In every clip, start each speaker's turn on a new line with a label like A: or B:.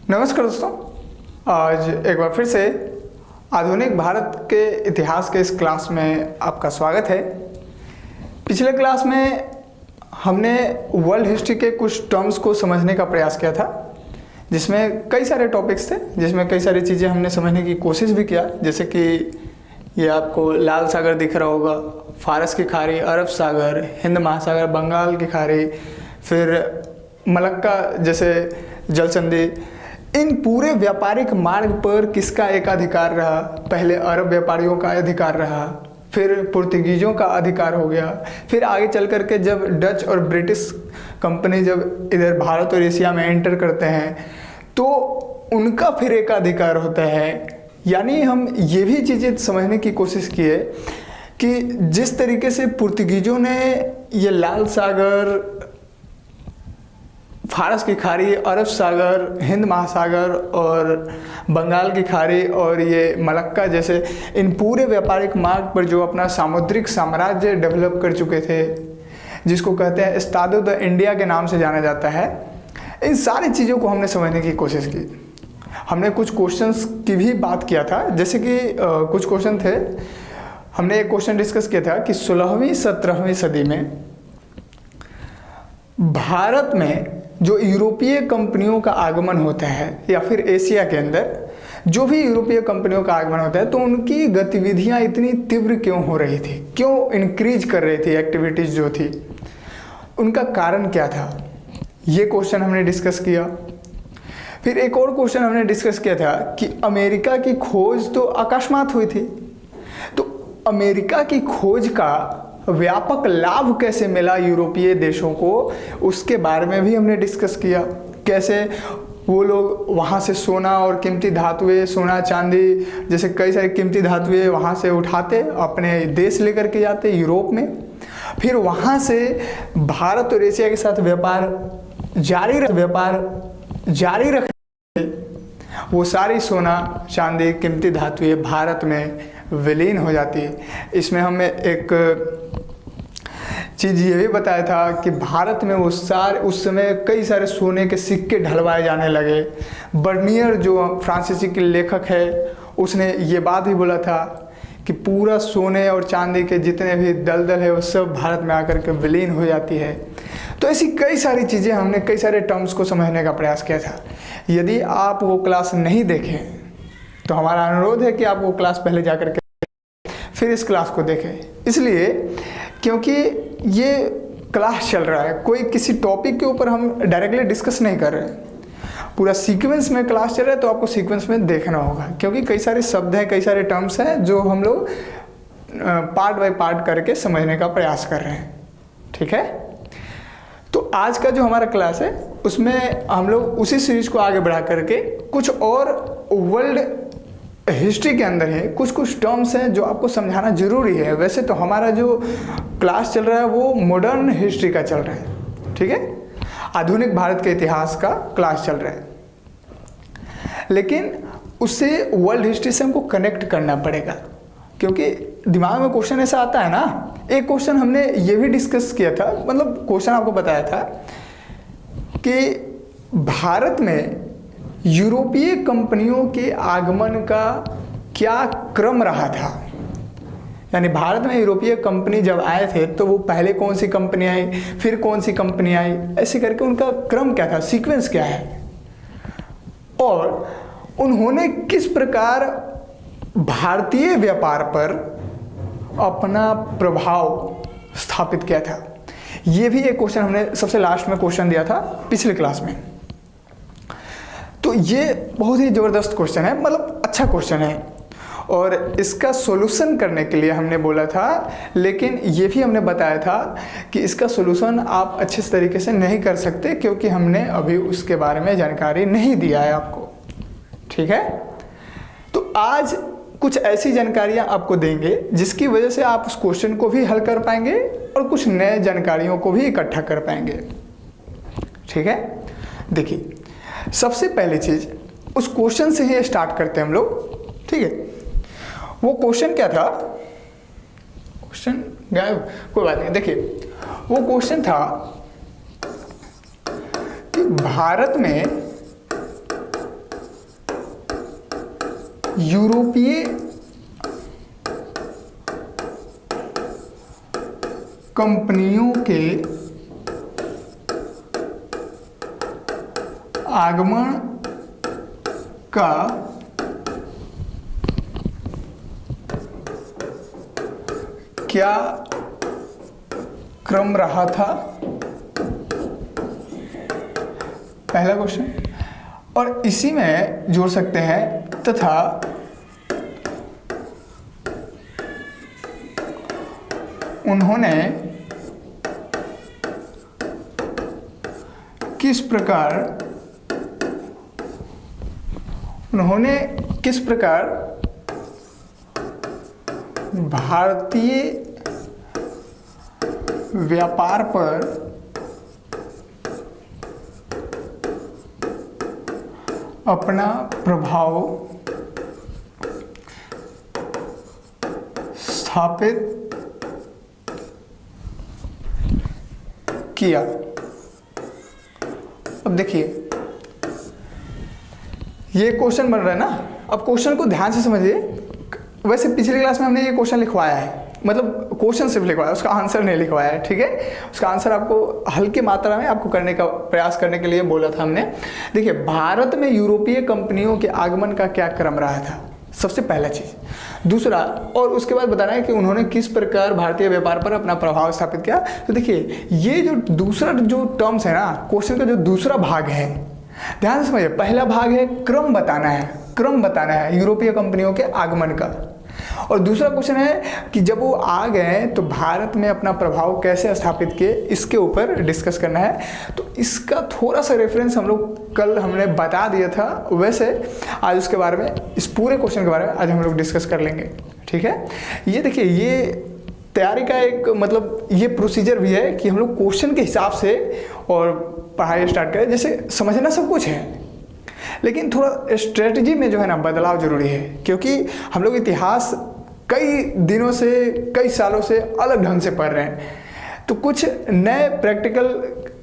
A: नमस्कार दोस्तों, आज एक बार फिर से आधुनिक भारत के इतिहास के इस क्लास में आपका स्वागत है। पिछले क्लास में हमने वर्ल्ड हिस्ट्री के कुछ टर्म्स को समझने का प्रयास किया था, जिसमें कई सारे टॉपिक्स थे, जिसमें कई सारी चीज़ें हमने समझने की कोशिश भी किया। जैसे कि ये आपको लाल सागर दिख रहा होगा, फारस की खाड़ी, अरब सागर, हिंद महासागर, बंगाल की खाड़ी, फिर मलक्का जैसे जलसंधि। इन पूरे व्यापारिक मार्ग पर किसका एकाधिकार रहा? पहले अरब व्यापारियों का अधिकार रहा, फिर पुर्तगीजों का अधिकार हो गया, फिर आगे चल करके जब डच और ब्रिटिश कंपनी जब इधर भारत और एशिया में एंटर करते हैं तो उनका फिर एकाधिकार होता है। यानी हम ये भी चीज़ें समझने की कोशिश किए कि जिस तरीके से पुर्तगीजों ने ये लाल सागर, फारस की खाड़ी, अरब सागर, हिंद महासागर और बंगाल की खाड़ी और ये मलक्का जैसे इन पूरे व्यापारिक मार्ग पर जो अपना सामुद्रिक साम्राज्य डेवलप कर चुके थे, जिसको कहते हैं एस्टाडो द इंडिया के नाम से जाना जाता है, इन सारी चीज़ों को हमने समझने की कोशिश की। हमने कुछ क्वेश्चंस की भी बात किया था, जैसे कि कुछ क्वेश्चन थे। हमने एक क्वेश्चन डिस्कस किया था कि 16वीं 17वीं सदी में भारत में जो यूरोपीय कंपनियों का आगमन होता है या फिर एशिया के अंदर जो भी यूरोपीय कंपनियों का आगमन होता है तो उनकी गतिविधियां इतनी तीव्र क्यों हो रही थी, क्यों इंक्रीज कर रही थी एक्टिविटीज़ जो थी, उनका कारण क्या था, ये क्वेश्चन हमने डिस्कस किया। फिर एक और क्वेश्चन हमने डिस्कस किया था कि अमेरिका की खोज तो अकस्मात हुई थी, तो अमेरिका की खोज का व्यापक लाभ कैसे मिला यूरोपीय देशों को, उसके बारे में भी हमने डिस्कस किया। कैसे वो लोग वहाँ से सोना और कीमती धातुएं, सोना चांदी जैसे कई सारी कीमती धातुएं वहाँ से उठाते, अपने देश लेकर के जाते यूरोप में, फिर वहाँ से भारत और एशिया के साथ व्यापार जारी रख वो सारी सोना चांदी कीमती धातुएं भारत में विलीन हो जाती है। इसमें हमें एक चीज़ ये भी बताया था कि भारत में उस समय कई सारे सोने के सिक्के ढलवाए जाने लगे। बर्नियर जो फ्रांसीसी के लेखक है, उसने ये बात भी बोला था कि पूरा सोने और चांदी के जितने भी दलदल है वो सब भारत में आकर के विलीन हो जाती है। तो ऐसी कई सारी चीज़ें हमने कई सारे टर्म्स को समझने का प्रयास किया था। यदि आप वो क्लास नहीं देखें तो हमारा अनुरोध है कि आप वो क्लास पहले जाकर के फिर इस क्लास को देखें, इसलिए क्योंकि ये क्लास चल रहा है, कोई किसी टॉपिक के ऊपर हम डायरेक्टली डिस्कस नहीं कर रहे हैं, पूरा सीक्वेंस में क्लास चल रहा है, तो आपको सीक्वेंस में देखना होगा, क्योंकि कई सारे शब्द हैं, कई सारे टर्म्स हैं जो हम लोग पार्ट बाय पार्ट करके समझने का प्रयास कर रहे हैं। ठीक है, तो आज का जो हमारा क्लास है उसमें हम लोग उसी सीरीज को आगे बढ़ा करके कुछ और वर्ल्ड हिस्ट्री के अंदर है कुछ टर्म्स हैं जो आपको समझाना जरूरी है। वैसे तो हमारा जो क्लास चल रहा है वो मॉडर्न हिस्ट्री का चल रहा है, ठीक है, आधुनिक भारत के इतिहास का क्लास चल रहा है, लेकिन उससे वर्ल्ड हिस्ट्री से हमको कनेक्ट करना पड़ेगा, क्योंकि दिमाग में क्वेश्चन ऐसा आता है ना। एक क्वेश्चन हमने ये भी डिस्कस किया था, मतलब क्वेश्चन आपको बताया था कि भारत में यूरोपीय कंपनियों के आगमन का क्या क्रम रहा था। यानी भारत में यूरोपीय कंपनी जब आए थे तो वो पहले कौन सी कंपनी आई, फिर कौन सी कंपनी आई, ऐसे करके उनका क्रम क्या था, सीक्वेंस क्या है, और उन्होंने किस प्रकार भारतीय व्यापार पर अपना प्रभाव स्थापित किया था। ये भी एक क्वेश्चन हमने सबसे लास्ट में क्वेश्चन दिया था पिछले क्लास में। तो ये बहुत ही ज़बरदस्त क्वेश्चन है, मतलब अच्छा क्वेश्चन है, और इसका सॉल्यूशन करने के लिए हमने बोला था, लेकिन ये भी हमने बताया था कि इसका सॉल्यूशन आप अच्छे तरीके से नहीं कर सकते, क्योंकि हमने अभी उसके बारे में जानकारी नहीं दिया है आपको। ठीक है, तो आज कुछ ऐसी जानकारियां आपको देंगे जिसकी वजह से आप उस क्वेश्चन को भी हल कर पाएंगे और कुछ नए जानकारियों को भी इकट्ठा कर पाएंगे। ठीक है, देखिए सबसे पहली चीज उस क्वेश्चन से ही स्टार्ट करते हैं हम लोग। ठीक है, वो क्वेश्चन क्या था, क्वेश्चन गायब, कोई बात नहीं। देखिए वो क्वेश्चन था कि भारत में यूरोपीय कंपनियों के आगमन का क्या क्रम रहा था, पहला क्वेश्चन। और इसी में जोड़ सकते हैं तथा उन्होंने किस प्रकार भारतीय व्यापार पर अपना प्रभाव स्थापित किया। अब देखिए ये क्वेश्चन बन रहा है ना, अब क्वेश्चन को ध्यान से समझिए। वैसे पिछली क्लास में हमने ये क्वेश्चन लिखवाया है, मतलब क्वेश्चन सिर्फ लिखवाया, उसका आंसर नहीं लिखवाया है, ठीक है। उसका आंसर आपको हल्की मात्रा में आपको करने का प्रयास करने के लिए बोला था हमने। देखिए भारत में यूरोपीय कंपनियों के आगमन का क्या क्रम रहा था, सबसे पहला चीज। दूसरा, और उसके बाद बताना है कि उन्होंने किस प्रकार भारतीय व्यापार पर अपना प्रभाव स्थापित किया। तो देखिए ये जो दूसरा जो टर्म्स है ना, क्वेश्चन का जो दूसरा भाग है, ध्यान से समझिए। पहला भाग है क्रम बताना है यूरोपीय कंपनियों के आगमन का, और दूसरा क्वेश्चन है कि जब वो आ गए तो भारत में अपना प्रभाव कैसे स्थापित किए, इसके ऊपर डिस्कस करना है। तो इसका थोड़ा सा रेफरेंस हम लोग कल हमने बता दिया था, वैसे आज उसके बारे में, इस पूरे क्वेश्चन के बारे में आज हम लोग डिस्कस कर लेंगे, ठीक है। ये देखिए ये तैयारी का एक मतलब ये प्रोसीजर भी है कि हम लोग क्वेश्चन के हिसाब से और पढ़ाई स्टार्ट करें। जैसे समझना सब कुछ है, लेकिन थोड़ा स्ट्रेटजी में जो है ना बदलाव जरूरी है, क्योंकि हम लोग इतिहास कई दिनों से कई सालों से अलग ढंग से पढ़ रहे हैं। तो कुछ नए प्रैक्टिकल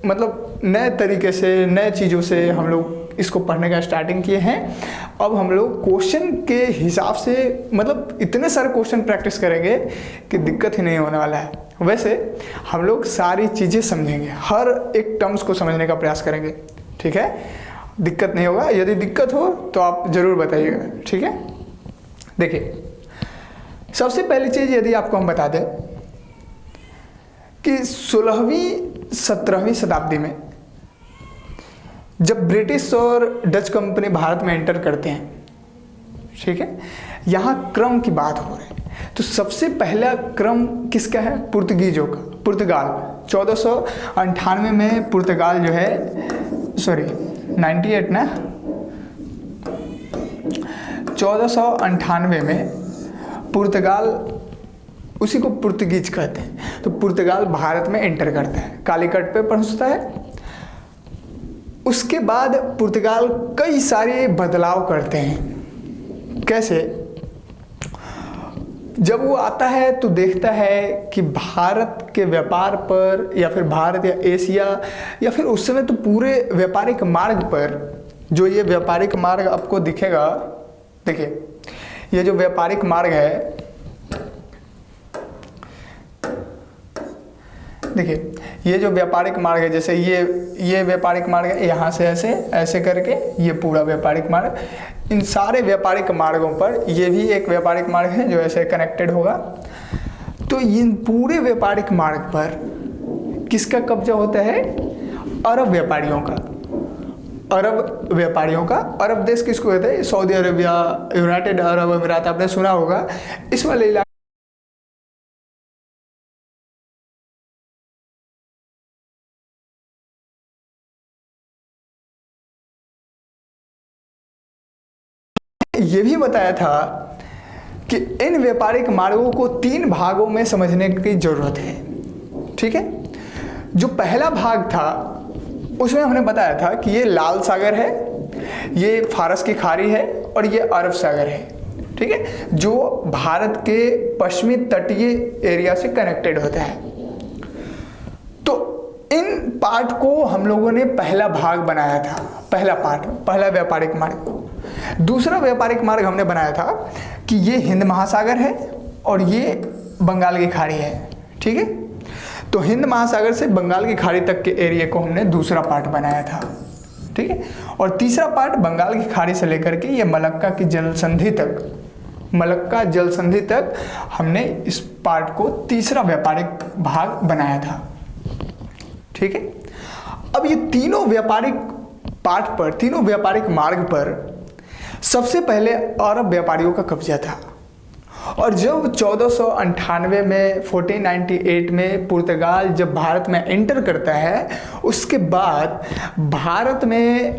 A: मतलब नए तरीके से नए चीज़ों से हम लोग इसको पढ़ने का स्टार्टिंग किए हैं। अब हम लोग क्वेश्चन के हिसाब से मतलब इतने सारे क्वेश्चन प्रैक्टिस करेंगे कि दिक्कत ही नहीं होने वाला है। वैसे हम लोग सारी चीज़ें समझेंगे, हर एक टर्म्स को समझने का प्रयास करेंगे, ठीक है। दिक्कत नहीं होगा, यदि दिक्कत हो तो आप ज़रूर बताइएगा, ठीक है। देखिए सबसे पहली चीज़ यदि आपको हम बता दें कि 16वीं 17वीं शताब्दी में जब ब्रिटिश और डच कंपनी भारत में एंटर करते हैं, ठीक है, यहाँ क्रम की बात हो रही है। तो सबसे पहला क्रम किसका है, पुर्तगीजों का। पुर्तगाल 1498 में पुर्तगाल जो है 98 ना 1498 में पुर्तगाल, उसी को पुर्तगीज कहते हैं। तो पुर्तगाल भारत में एंटर करता है, कालीकट पे पहुंचता है। उसके बाद पुर्तगाल कई सारे बदलाव करते हैं। कैसे, जब वो आता है तो देखता है कि भारत के व्यापार पर या फिर भारत या एशिया या फिर उस समय तो पूरे व्यापारिक मार्ग पर, जो ये व्यापारिक मार्ग आपको दिखेगा, देखिए ये जो व्यापारिक मार्ग है, देखिए ये जो व्यापारिक मार्ग है, जैसे ये व्यापारिक मार्ग है, यहाँ से ऐसे ऐसे करके ये पूरा व्यापारिक मार्ग, इन सारे व्यापारिक मार्गों पर ये भी एक व्यापारिक मार्ग है जो ऐसे कनेक्टेड होगा। तो इन पूरे व्यापारिक मार्ग पर किसका कब्जा होता है, अरब व्यापारियों का। अरब व्यापारियों का, अरब देश किसको कहते हैं, सऊदी अरेबिया, यूनाइटेड अरब अमीरात, आपने सुना होगा। इस वाले इलाके ये भी बताया था कि इन व्यापारिक मार्गों को 3 भागों में समझने की जरूरत है, ठीक है। जो पहला भाग था उसमें हमने बताया था कि ये लाल सागर है, ये फारस की खाड़ी है और ये अरब सागर है, ठीक है, जो भारत के पश्चिमी तटीय एरिया से कनेक्टेड होता है। तो इन पार्ट को हम लोगों ने पहला भाग बनाया था, पहला पार्ट, पहला व्यापारिक मार्ग। दूसरा व्यापारिक मार्ग हमने बनाया था कि ये हिंद महासागर है और ये बंगाल की खाड़ी है, ठीक है। तो हिंद महासागर से बंगाल की खाड़ी तक के एरिया को हमने दूसरा पार्ट बनाया था, ठीक है। और तीसरा पार्ट बंगाल की खाड़ी से लेकर के ये मलक्का की जलसंधि तक, मलक्का जलसंधि तक हमने इस पार्ट को तीसरा व्यापारिक भाग बनाया था, ठीक है। अब ये तीनों व्यापारिक पार्ट पर, तीनों व्यापारिक मार्ग पर सबसे पहले अरब व्यापारियों का कब्जा था। और जब 1498 में 1498 में पुर्तगाल जब भारत में एंटर करता है, उसके बाद भारत में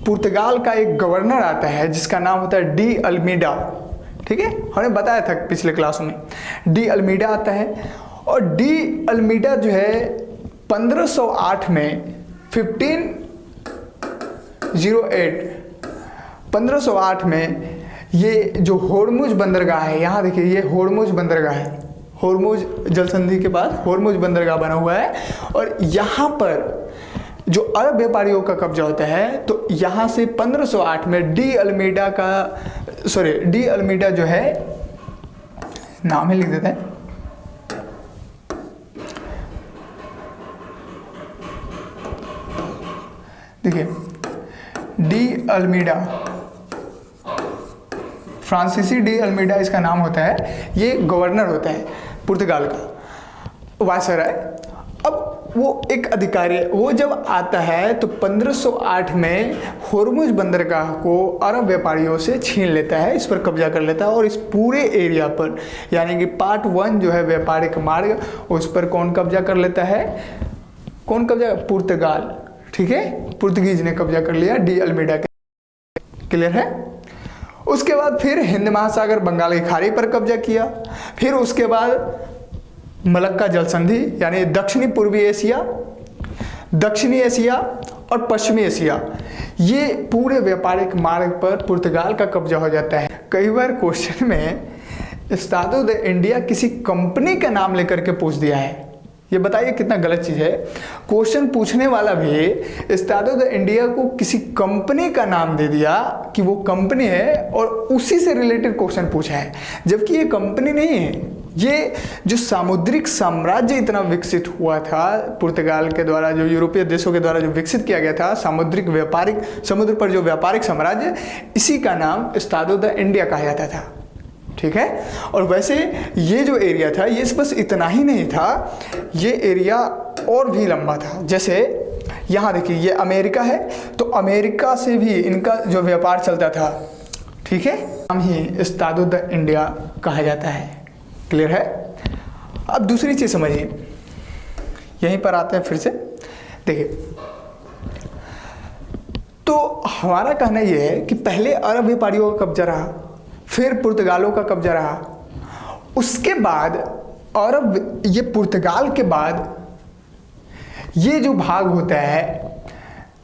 A: पुर्तगाल का एक गवर्नर आता है जिसका नाम होता है डी अल्मीडा, ठीक है। हमने बताया था पिछले क्लास में, डी अल्मीडा आता है। और डी अल्मीडा जो है 1508 में 1508 में ये जो होर्मुज बंदरगाह है, यहाँ देखिए ये होर्मुज बंदरगाह है, होर्मुज जलसंधि के बाद होर्मुज बंदरगाह बना हुआ है। और यहाँ पर जो अरब व्यापारियों का कब्जा होता है, तो यहाँ से 1508 में डी अल्मीडा जो है, नाम ही लिख देते हैं, देखिए डी अल्मीडा, फ्रांसीसी डी अल्मीडा इसका नाम होता है। ये गवर्नर होता है पुर्तगाल का, वायसराय। अब वो एक अधिकारी, वो जब आता है तो 1508 में होर्मुज बंदरगाह को अरब व्यापारियों से छीन लेता है, इस पर कब्जा कर लेता है। और इस पूरे एरिया पर, यानी कि पार्ट 1 जो है व्यापारिक मार्ग, उस पर कौन कब्जा कर लेता है? कौन कब्जा? पुर्तगाल, ठीक है, पुर्तगीज ने कब्जा कर लिया डी अल्मीडा के। क्लियर है? उसके बाद फिर हिंद महासागर बंगाल की खाड़ी पर कब्जा किया। फिर उसके बाद मलक्का जलसंधि, यानी दक्षिणी पूर्वी एशिया, दक्षिणी एशिया और पश्चिमी एशिया, ये पूरे व्यापारिक मार्ग पर पुर्तगाल का कब्जा हो जाता है। कई बार क्वेश्चन में एस्टाडो द इंडिया किसी कंपनी का नाम लेकर के पूछ दिया है, ये बताइए कितना गलत चीज़ है। क्वेश्चन पूछने वाला भी एस्टाडो द इंडिया को किसी कंपनी का नाम दे दिया कि वो कंपनी है और उसी से रिलेटेड क्वेश्चन पूछा है, जबकि ये कंपनी नहीं है। ये जो सामुद्रिक साम्राज्य इतना विकसित हुआ था पुर्तगाल के द्वारा, जो यूरोपीय देशों के द्वारा जो विकसित किया गया था सामुद्रिक व्यापारिक, समुद्र पर जो व्यापारिक साम्राज्य, इसी का नाम एस्टाडो द इंडिया कहा जाता था, ठीक है। और वैसे ये जो एरिया था, ये बस इतना ही नहीं था, ये एरिया और भी लंबा था। जैसे यहाँ देखिए ये अमेरिका है, तो अमेरिका से भी इनका जो व्यापार चलता था, ठीक है, हम ही एस्टाडो द इंडिया कहा जाता है। क्लियर है? अब दूसरी चीज़ समझिए, यहीं पर आते हैं फिर से। देखिए, तो हमारा कहना यह है कि पहले अरब व्यापारियों का कब्जा रहा, फिर पुर्तगालों का कब्जा रहा, उसके बाद अरब, ये पुर्तगाल के बाद ये जो भाग होता है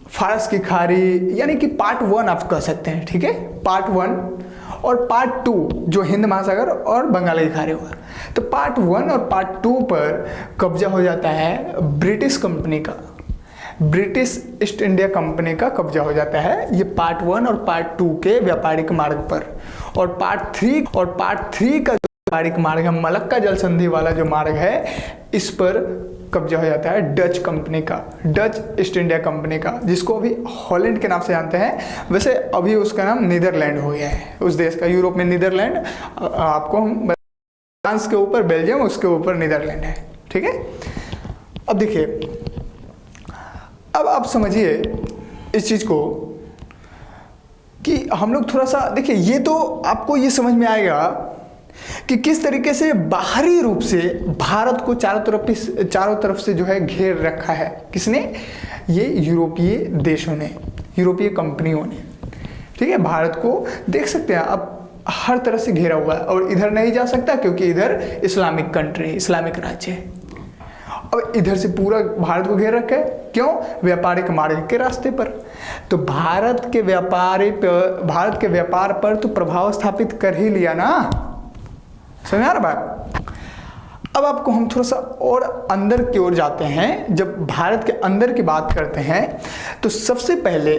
A: फारस की खाड़ी, यानी कि पार्ट 1 आप कह सकते हैं, ठीक है, पार्ट 1 और पार्ट 2 जो हिंद महासागर और बंगाल की खाड़ी हुआ। तो पार्ट 1 और पार्ट 2 पर कब्जा हो जाता है ब्रिटिश कंपनी का, ब्रिटिश ईस्ट इंडिया कंपनी का कब्जा हो जाता है, ये पार्ट 1 और पार्ट 2 के व्यापारिक मार्ग पर। और पार्ट 3 का जो व्यापारिक मार्ग है, मलक्का जलसंधि वाला जो मार्ग है, इस पर कब्जा हो जाता है डच कंपनी का, डच ईस्ट इंडिया कंपनी का, जिसको अभी हॉलैंड के नाम से जानते हैं। वैसे अभी उसका नाम नीदरलैंड हो गया है, उस देश का। यूरोप में नीदरलैंड, आपको हम फ्रांस के ऊपर बेल्जियम, उसके ऊपर नीदरलैंड है, ठीक है। अब देखिए, अब आप समझिए इस चीज़ को कि हम लोग थोड़ा सा देखिए, ये तो आपको ये समझ में आएगा कि किस तरीके से बाहरी रूप से भारत को चारों तरफ से जो है घेर रखा है। किसने? ये यूरोपीय देशों ने, यूरोपीय कंपनियों ने, ठीक है। भारत को देख सकते हैं अब हर तरह से घेरा हुआ है, और इधर नहीं जा सकता क्योंकि इधर इस्लामिक कंट्री, इस्लामिक राज्य है। अब इधर से पूरा भारत को घेर रखा है, क्यों? व्यापारिक मार्ग के रास्ते पर। तो भारत के व्यापार पर तो प्रभाव स्थापित कर ही लिया ना, समझ आ रहा बात? अब आपको हम थोड़ा सा और अंदर की ओर जाते हैं। जब भारत के अंदर की बात करते हैं तो सबसे पहले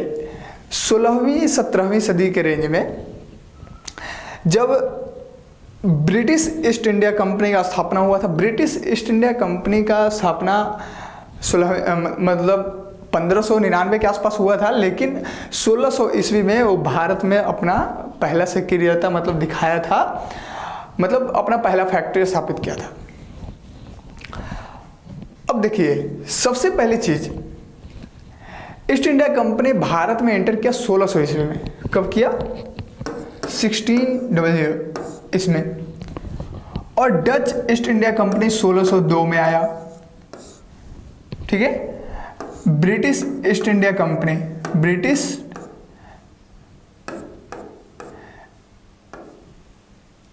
A: 16वीं 17वीं सदी के रेंज में जब ब्रिटिश ईस्ट इंडिया कंपनी का स्थापना हुआ था। ब्रिटिश ईस्ट इंडिया कंपनी का स्थापना 1599 के आसपास हुआ था, लेकिन 1600 ईस्वी में वो भारत में अपना पहला सक्रियता मतलब दिखाया था, मतलब अपना पहला फैक्ट्री स्थापित किया था। अब देखिए, सबसे पहली चीज, ईस्ट इंडिया कंपनी भारत में एंटर किया 1600 ईस्वी में। कब किया? 1600 इसमें। और डच ईस्ट इंडिया कंपनी 1602 में आया। ठीक है। British East India Company, British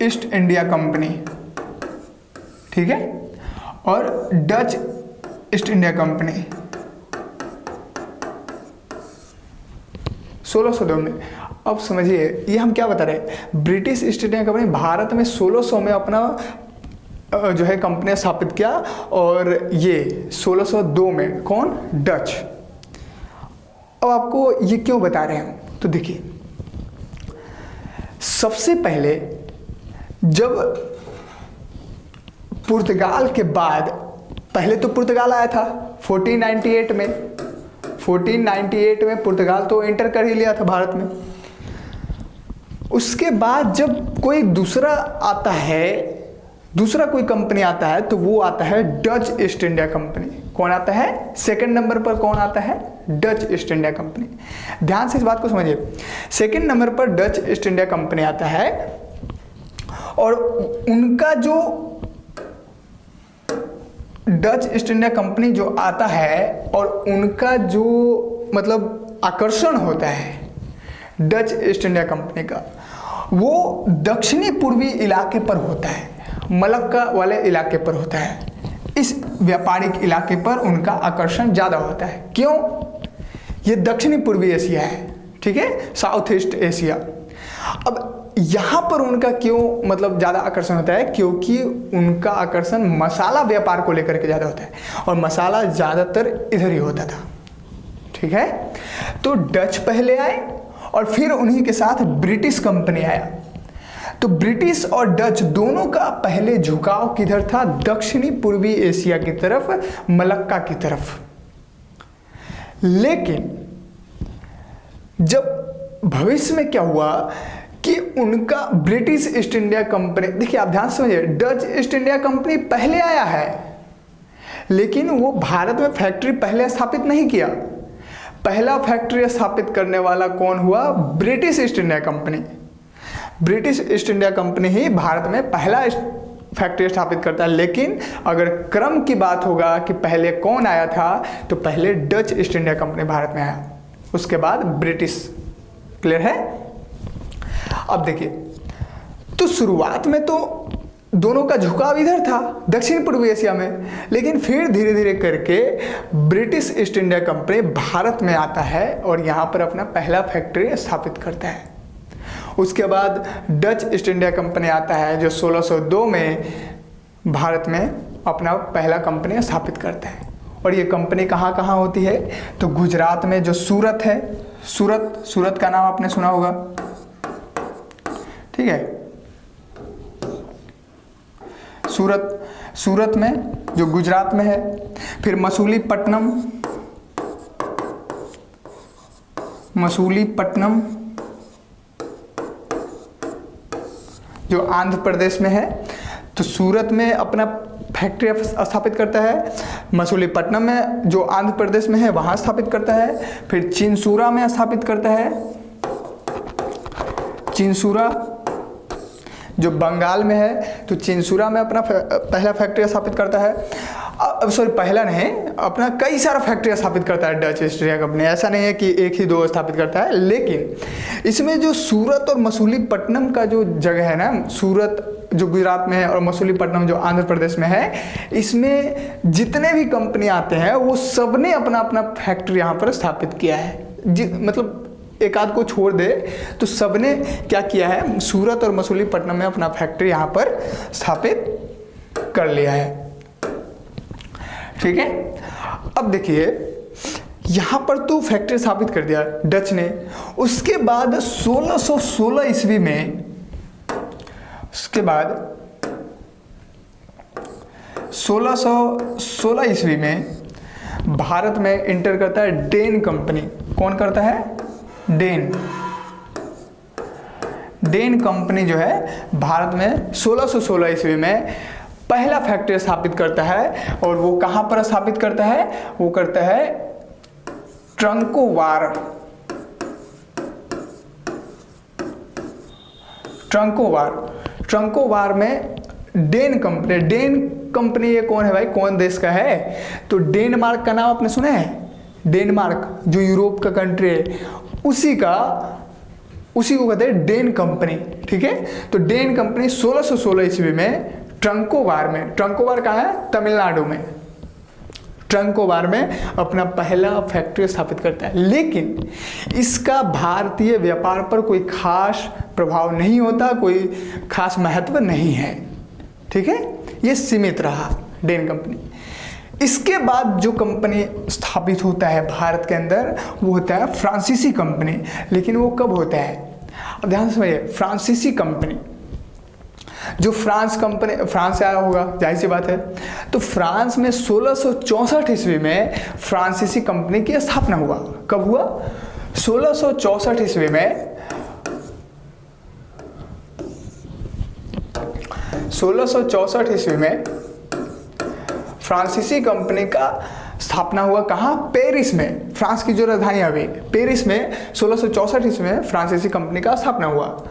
A: East India company, ठीक है, और डच ईस्ट इंडिया कंपनी 1602 में। अब समझिए ये हम क्या बता रहे हैं, British East India company Bharat में 1600 में अपना जो है कंपनी स्थापित किया, और ये 1602 में कौन? डच। अब आपको ये क्यों बता रहे हैं, तो देखिए, सबसे पहले जब पुर्तगाल के बाद, पहले तो पुर्तगाल आया था 1498 में, 1498 में पुर्तगाल तो एंटर कर ही लिया था भारत में। उसके बाद जब कोई दूसरा आता है, दूसरा कोई कंपनी आता है, तो वो आता है डच ईस्ट इंडिया कंपनी। कौन आता है? सेकंड नंबर पर कौन आता है? Dutch east India company. ध्यान से इस बात को समझिए, सेकंड नंबर पर डच ईस्ट इंडिया कंपनी आता है, और उनका जो डच ईस्ट इंडिया कंपनी जो आता है, और उनका जो मतलब आकर्षण होता है डच ईस्ट इंडिया कंपनी का, वो दक्षिणी पूर्वी इलाके पर होता है, मलक्का वाले इलाके पर होता है। इस व्यापारिक इलाके पर उनका आकर्षण ज़्यादा होता है। क्यों? ये दक्षिणी पूर्वी एशिया है, ठीक है, साउथ ईस्ट एशिया। अब यहाँ पर उनका क्यों मतलब ज़्यादा आकर्षण होता है? क्योंकि उनका आकर्षण मसाला व्यापार को लेकर के ज़्यादा होता है, और मसाला ज़्यादातर इधर ही होता था। ठीक है, तो डच पहले आए, और फिर उन्हीं के साथ ब्रिटिश कंपनी आया। तो ब्रिटिश और डच दोनों का पहले झुकाव किधर था? दक्षिणी पूर्वी एशिया की तरफ, मलक्का की तरफ। लेकिन जब भविष्य में क्या हुआ कि उनका ब्रिटिश ईस्ट इंडिया कंपनी, देखिए आप ध्यान से समझिए, डच ईस्ट इंडिया कंपनी पहले आया है, लेकिन वो भारत में फैक्ट्री पहले स्थापित नहीं किया। पहला फैक्ट्री स्थापित करने वाला कौन हुआ? British East India Company. British East India Company ही भारत में पहला फैक्ट्री स्थापित करता है। लेकिन अगर क्रम की बात होगा कि पहले कौन आया था, तो पहले Dutch east India company Bharat में आया, उसके बाद ब्रिटिश। क्लियर है? अब देखिए, तो शुरुआत में तो दोनों का झुकाव इधर था, दक्षिण पूर्वी एशिया में, लेकिन फिर धीरे धीरे करके British East India company Bharat में आता है और यहाँ पर अपना पहला फैक्ट्री स्थापित करता है। उसके बाद डच ईस्ट इंडिया कंपनी आता है, जो 1602 में भारत में अपना पहला कंपनी स्थापित करता है। और ये कंपनी कहाँ कहाँ होती है? तो गुजरात में जो सूरत है, सूरत का नाम आपने सुना होगा, ठीक है, सूरत में जो गुजरात में है। फिर मसूलीपट्टनम जो आंध्र प्रदेश में है। तो सूरत में अपना फैक्ट्री स्थापित करता है, मसूलीपट्टनम में जो आंध्र प्रदेश में है वहाँ स्थापित करता है, फिर चिंसूरा में स्थापित करता है, चिंसूरा जो बंगाल में है, तो चिंसूरा में अपना पहला फैक्ट्री स्थापित करता है। सॉरी, पहला नहीं, अपना कई सारा फैक्ट्री स्थापित करता है डच ईस्ट इंडिया कंपनी। ऐसा नहीं है कि एक ही दो स्थापित करता है, लेकिन इसमें जो सूरत और मसूलीपट्टनम का जो जगह है ना, सूरत जो गुजरात में है और मसूलीपट्टनम जो आंध्र प्रदेश में है, इसमें जितने भी कंपनी आते हैं वो सब ने अपना अपना फैक्ट्री यहाँ पर स्थापित किया है। मतलब एक आध को छोड़ दे तो सबने क्या किया है, सूरत और मसूलीपट्टनम में अपना फैक्ट्री यहाँ पर स्थापित कर लिया है। ठीक है, अब देखिए यहाँ पर तो फैक्ट्री स्थापित कर दिया डच ने। उसके बाद 1616 ईस्वी में, उसके बाद 1616 ईस्वी में भारत में इंटर करता है डेन कंपनी। कौन करता है? डेन कंपनी जो है भारत में 1616 ईस्वी में पहला फैक्ट्री स्थापित करता है। और वो कहाँ पर स्थापित करता है? वो करता है ट्रंकोवार में डेन कंपनी ये कौन है भाई? कौन देश का है? तो डेनमार्क का नाम आपने सुना है? डेनमार्क जो यूरोप का कंट्री है, उसी को कहते हैं डेन कंपनी। ठीक है, तो डेन कंपनी 1616 ईस्वी में ट्रंकोवार कहाँ है? तमिलनाडु में। ट्रंकोवार में अपना पहला फैक्ट्री स्थापित करता है। लेकिन इसका भारतीय व्यापार पर कोई खास प्रभाव नहीं होता, कोई खास महत्व नहीं है। ठीक है, ये सीमित रहा डेन कंपनी। इसके बाद जो कंपनी स्थापित होता है भारत के अंदर, वो होता है फ्रांसीसी कंपनी। लेकिन वो कब होता है? अब ध्यान से समझिए, फ्रांसीसी कंपनी जो फ्रांस से आया होगा, जाहिर सी बात है। तो फ्रांस में 1664 ईस्वी में फ्रांसीसी कंपनी की स्थापना हुआ। कब हुआ? 1664 ईस्वी में 1664 ईस्वी में फ्रांसीसी कंपनी का स्थापना हुआ। कहाँ? पेरिस में। फ्रांस की जो राजधानी अभी पेरिस में 1664 ईस्वी में फ्रांसीसी कंपनी का स्थापना हुआ।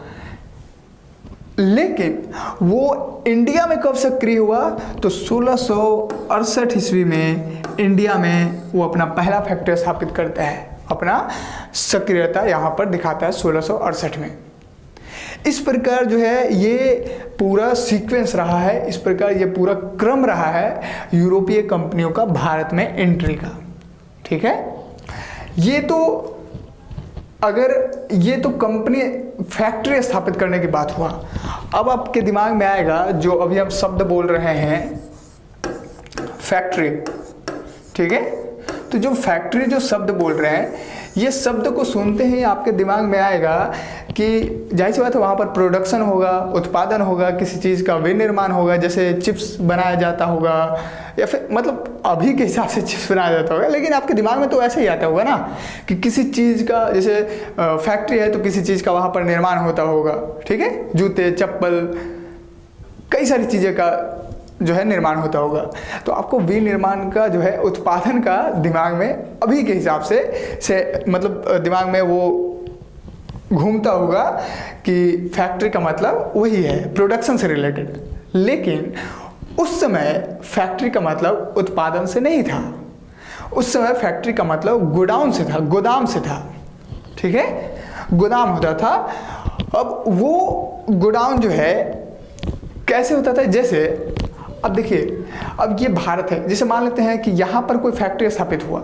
A: लेकिन वो इंडिया में कब सक्रिय हुआ? तो 1668 ईस्वी में इंडिया में वो अपना पहला फैक्ट्री स्थापित करता है। अपना सक्रियता यहाँ पर दिखाता है 1668 में। इस प्रकार जो है ये पूरा सीक्वेंस रहा है, इस प्रकार ये पूरा क्रम रहा है यूरोपीय कंपनियों का भारत में एंट्री का। ठीक है, ये तो कंपनी फैक्ट्री स्थापित करने की बात हुआ। अब आपके दिमाग में आएगा जो अभी हम शब्द बोल रहे हैं, फैक्ट्री। ठीक है, तो जो फैक्ट्री जो शब्द बोल रहे हैं, ये शब्द को सुनते ही आपके दिमाग में आएगा कि जाहिर सी बात है वहाँ पर प्रोडक्शन होगा, उत्पादन होगा, किसी चीज़ का विनिर्माण होगा। जैसे चिप्स बनाया जाता होगा, या फिर मतलब अभी के हिसाब से चिप्स बनाया जाता होगा, लेकिन आपके दिमाग में तो ऐसे ही आता होगा ना कि किसी चीज़ का, जैसे फैक्ट्री है तो किसी चीज़ का वहाँ पर निर्माण होता होगा। ठीक है, जूते, चप्पल, कई सारी चीज़ें का जो है निर्माण होता होगा। तो आपको विनिर्माण का जो है उत्पादन का दिमाग में अभी के हिसाब से मतलब दिमाग में वो घूमता होगा कि फैक्ट्री का मतलब वही है, प्रोडक्शन से रिलेटेड। लेकिन उस समय फैक्ट्री का मतलब उत्पादन से नहीं था। उस समय फैक्ट्री का मतलब गोडाउन से था, गोदाम से था। ठीक है, गोदाम होता था। अब वो गोडाउन जो है कैसे होता था? जैसे अब देखिए, अब ये भारत है, जैसे मान लेते हैं कि यहाँ पर कोई फैक्ट्री स्थापित हुआ।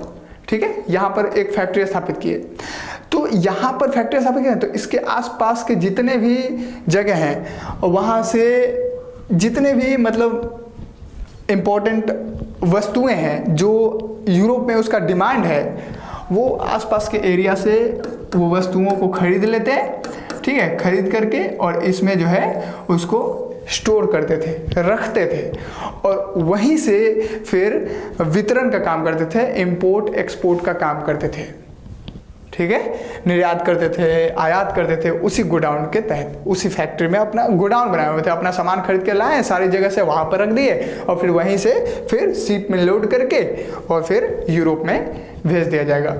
A: ठीक है, यहाँ पर एक फैक्ट्री स्थापित किए, तो यहाँ पर फैक्ट्री स्थापित किए तो इसके आसपास के जितने भी जगह हैं, वहाँ से जितने भी मतलब इम्पोर्टेंट वस्तुएं हैं जो यूरोप में उसका डिमांड है, वो आसपास के एरिया से वो वस्तुओं को खरीद लेते हैं। ठीक है, खरीद करके और इसमें जो है उसको स्टोर करते थे, रखते थे, और वहीं से फिर वितरण का काम करते थे, इंपोर्ट एक्सपोर्ट का काम करते थे। ठीक है, निर्यात करते थे, आयात करते थे उसी गोडाउन के तहत। उसी फैक्ट्री में अपना गोडाउन बनाए हुए थे, अपना सामान खरीद के लाए, सारी जगह से वहाँ पर रख दिए, और फिर वहीं से फिर शिप में लोड करके और फिर यूरोप में भेज दिया जाएगा।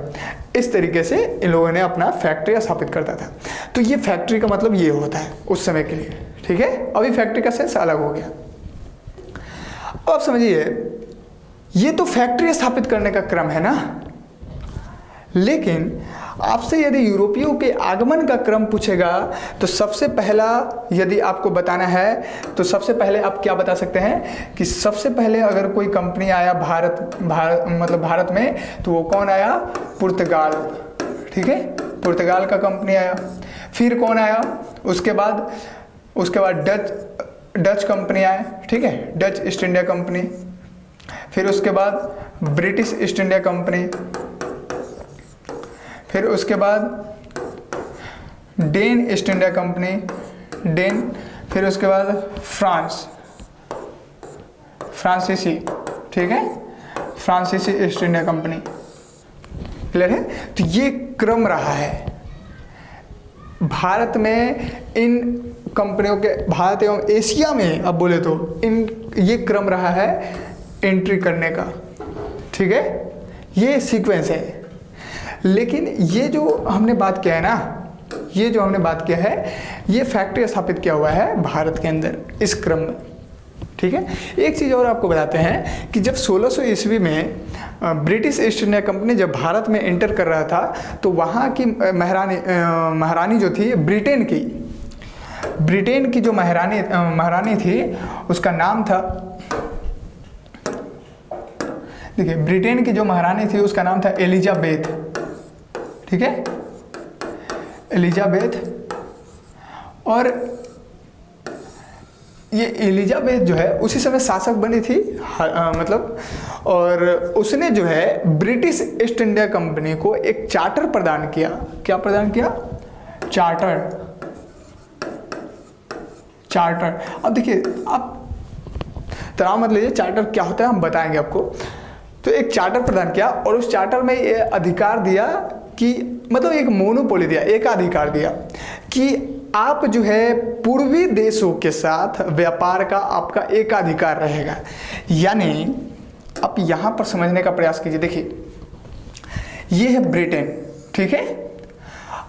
A: इस तरीके से इन लोगों ने अपना फैक्ट्री स्थापित करता था। तो ये फैक्ट्री का मतलब ये होता है उस समय के लिए। ठीक है, अभी फैक्ट्री का सेंस अलग हो गया। अब आप समझिए, ये तो फैक्ट्री स्थापित करने का क्रम है ना, लेकिन आपसे यदि यूरोपियों के आगमन का क्रम पूछेगा तो सबसे पहला यदि आपको बताना है तो सबसे पहले आप क्या बता सकते हैं कि सबसे पहले अगर कोई कंपनी आया भारत में, तो वो कौन आया? पुर्तगाल। ठीक है, पुर्तगाल का कंपनी आया। फिर कौन आया? उसके बाद डच कंपनी आए। ठीक है, डच ईस्ट इंडिया कंपनी। फिर उसके बाद ब्रिटिश ईस्ट इंडिया कंपनी। फिर उसके बाद then East India Company, then, फिर उसके बाद फ्रांसीसी, ठीक है, फ्रांसीसी ईस्ट इंडिया कंपनी। क्लियर है? तो ये क्रम रहा है भारत में इन कंपनियों के, भारत एवं एशिया में अब बोले तो ये क्रम रहा है एंट्री करने का, ठीक है, ये सीक्वेंस है। लेकिन ये जो हमने बात किया है ना, ये जो हमने बात किया है, ये फैक्ट्री स्थापित किया हुआ है भारत के अंदर इस क्रम में, ठीक है। एक चीज़ और आपको बताते हैं कि जब 1600 ईस्वी में ब्रिटिश ईस्ट इंडिया कंपनी जब भारत में एंटर कर रहा था, तो वहाँ की महारानी जो थी ब्रिटेन की जो महारानी थी, उसका नाम था, देखिए, ब्रिटेन की जो महारानी थी उसका नाम था एलिजाबेथ, ठीक है, एलिजाबेथ। और ये एलिजाबेथ जो है उसी समय शासक बनी थी, मतलब, और उसने जो है ब्रिटिश ईस्ट इंडिया कंपनी को एक चार्टर प्रदान किया। क्या प्रदान किया? चार्टर। अब देखिए, आप तनाव मत लीजिए, चार्टर क्या होता है हम बताएंगे आपको। तो एक चार्टर प्रदान किया और उस चार्टर में ये अधिकार दिया कि, मतलब एक मोनोपोली दिया, एकाधिकार दिया कि आप जो है पूर्वी देशों के साथ व्यापार का आपका एकाधिकार रहेगा। यानी आप यहां पर समझने का प्रयास कीजिए। देखिए, ये है ब्रिटेन, ठीक है।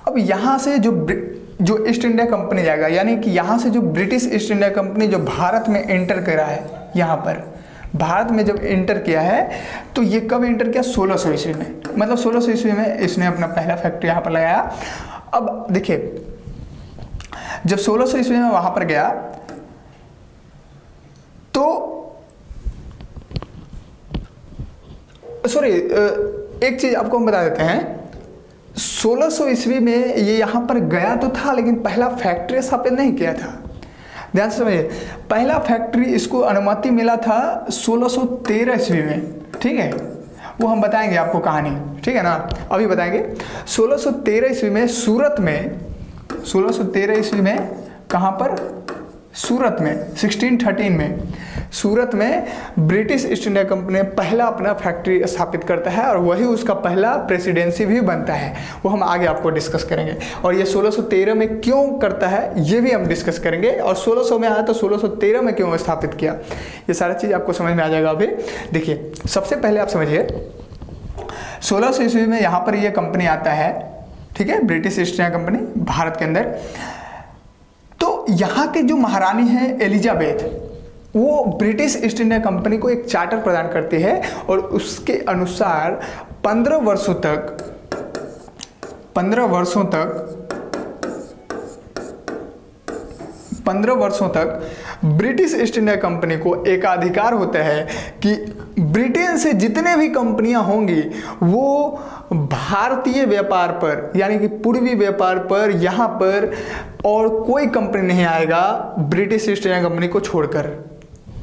A: अब यहां से जो ईस्ट इंडिया कंपनी जाएगा, यानी कि यहां से जो ब्रिटिश ईस्ट इंडिया कंपनी जो भारत में एंटर करा है, यहां पर भारत में जब एंटर किया है, तो ये कब एंटर किया? 1600 ईस्वी में, मतलब 1600 ईस्वी में इसने अपना पहला फैक्ट्री यहाँ पर लगाया। अब देखिए, जब 1600 ईस्वी में वहां पर गया, तो सॉरी, एक चीज आपको हम बता देते हैं, 1600 ईस्वी में ये यहाँ पर गया तो था, लेकिन पहला फैक्ट्री स्थापित नहीं किया था। ध्यान से समझिए, पहला फैक्ट्री इसको अनुमति मिला था 1613 ईस्वी में, ठीक है, वो हम बताएंगे आपको कहानी, ठीक है ना, अभी बताएंगे। 1613 ईस्वी में सूरत में, 1613 ईस्वी में कहाँ पर? सूरत में, 1613 में सूरत में ब्रिटिश ईस्ट इंडिया कंपनी पहला अपना फैक्ट्री स्थापित करता है, और वही उसका पहला प्रेसिडेंसी भी बनता है। वो हम आगे आपको डिस्कस करेंगे। और ये 1613 में क्यों करता है ये भी हम डिस्कस करेंगे, और 1600 में आया तो 1613 में क्यों स्थापित किया, ये सारा चीज़ आपको समझ में आ जाएगा अभी। देखिए, सबसे पहले आप समझिए, 1600 ईस्वी में यहाँ पर ये कंपनी आता है, ठीक है, British East India company Bharat के अंदर। तो यहाँ के जो महारानी है एलिजाबेथ, वो ब्रिटिश ईस्ट इंडिया कंपनी को एक चार्टर प्रदान करती है, और उसके अनुसार 15 वर्षों तक ब्रिटिश ईस्ट इंडिया कंपनी को एकाधिकार होता है कि ब्रिटेन से जितने भी कंपनियां होंगी वो भारतीय व्यापार पर, यानी कि पूर्वी व्यापार पर, यहाँ पर और कोई कंपनी नहीं आएगा ब्रिटिश ईस्ट इंडिया कंपनी को छोड़कर।